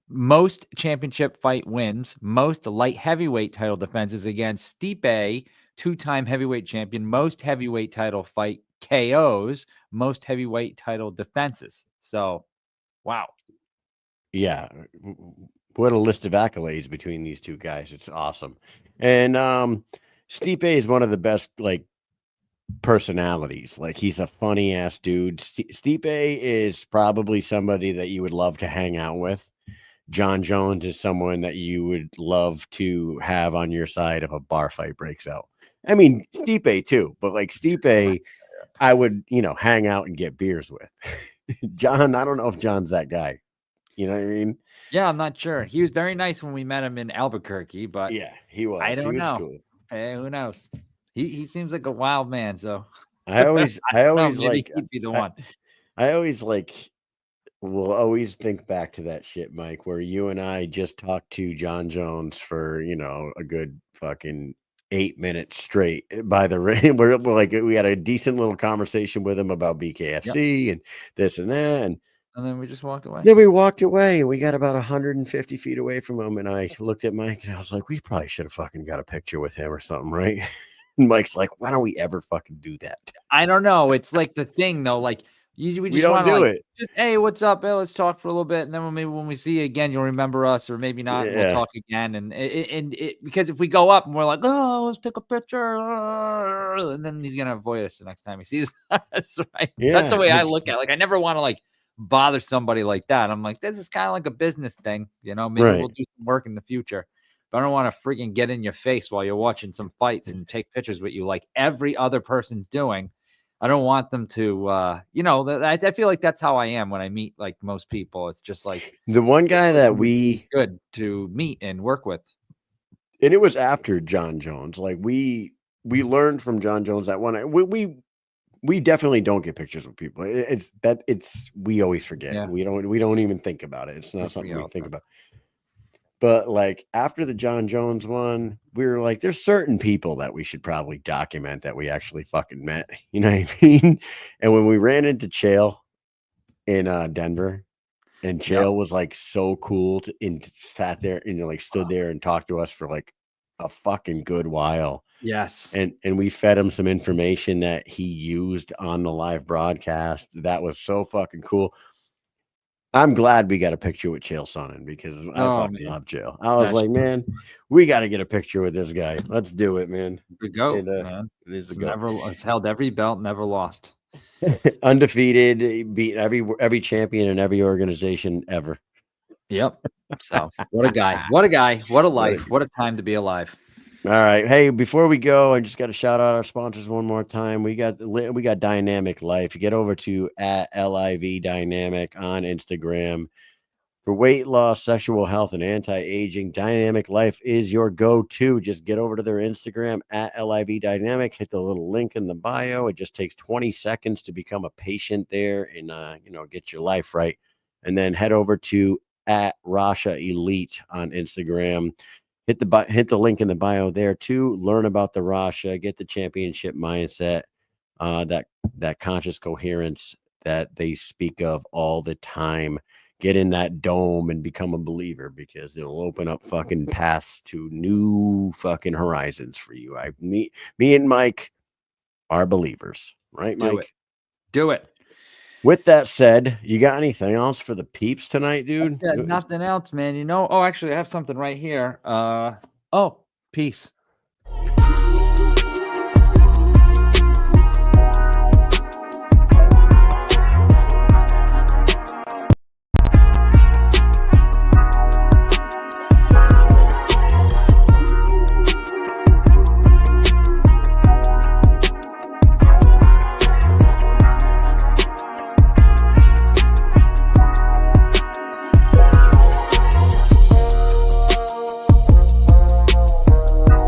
most championship fight wins, most light heavyweight title defenses against Stipe, 2-time heavyweight champion, most heavyweight title fight KOs, most heavyweight title defenses. So, wow. Yeah, what a list of accolades between these two guys. It's awesome. And Stipe is one of the best like personalities. Like he's a funny ass dude. Stipe is probably somebody that you would love to hang out with. John Jones is someone that you would love to have on your side if a bar fight breaks out. I mean, Stipe too, but like Stipe, I would, hang out and get beers with. John, I don't know if John's that guy. You know what I mean? Yeah, I'm not sure. He was very nice when we met him in Albuquerque, but yeah, he was. I don't know. Cool. Hey, who knows? He seems like a wild man. So I always like he'd be the one. I always will always think back to that shit, Mike, where you and I just talked to John Jones for a good fucking 8 minutes straight by the ring. We're like we had a decent little conversation with him about BKFC and this and that and. And then we just walked away. Then we walked away, and we got about 150 feet away from him. And I looked at Mike, and I was like, we probably should have fucking got a picture with him or something, right? And Mike's like, why don't we ever fucking do that? I don't know. It's like the thing, though. Like, we just don't want to do like, it. just, hey, what's up? Hey, let's talk for a little bit. And then maybe when we see you again, you'll remember us, or maybe not. And we'll Yeah. talk again. And because if we go up and we're like, oh, let's take a picture, and then he's going to avoid us the next time he sees us, right? That's the Yeah, way I that's- look at it. Like, I never want to like bother somebody like that. I'm like, this is kind of like a business thing. You know, maybe Right. we'll do some work in the future. But I don't want to freaking get in your face while you're watching some fights and take pictures with you like every other person's doing. I don't want them to, you know, I feel like that's how I am when I meet like most people. It's just like the one guy that would we be good to meet and work with. and it was after John Jones. Like we learned from John Jones that one. We definitely don't get pictures with people. We always forget. Yeah. We don't even think about it. It's not We something forget we all the think time. about. But like after the John Jones one, we were like, there's certain people that we should probably document that we actually fucking met. You know what I mean? And when we ran into Chael in Denver, and Chael was like so cool and sat there and like stood there and talked to us for like a fucking good while. Yes. And we fed him some information that he used on the live broadcast. That was so fucking cool. I'm glad we got a picture with Chael Sonnen because I fucking love Chael. I was like, man, we got to get a picture with this guy. Let's do it, man. The GOAT, And, man. It is the GOAT. It's held every belt, never lost. Undefeated, beat every champion in every organization ever. Yep. So what a guy. What a guy. What a life. What a time to be alive. All right. Hey, before we go, I just got to shout out our sponsors one more time. We got Dynamic Life. You get over to @LIV Dynamic on Instagram. For weight loss, sexual health, and anti-aging, Dynamic Life is your go-to. Just get over to their Instagram @LIV Dynamic. Hit the little link in the bio. It just takes 20 seconds to become a patient there and get your life right. And then head over to @Rasha Elite on Instagram. Hit the link in the bio there too. Learn about the Rasha. Get the championship mindset, that conscious coherence that they speak of all the time. Get in that dome and become a believer because it'll open up fucking paths to new fucking horizons for you. Me and Mike are believers, right, Mike? Do it. With that said, you got anything else for the peeps tonight, dude? Yeah, nothing else, man. You know, actually, I have something right here. Peace.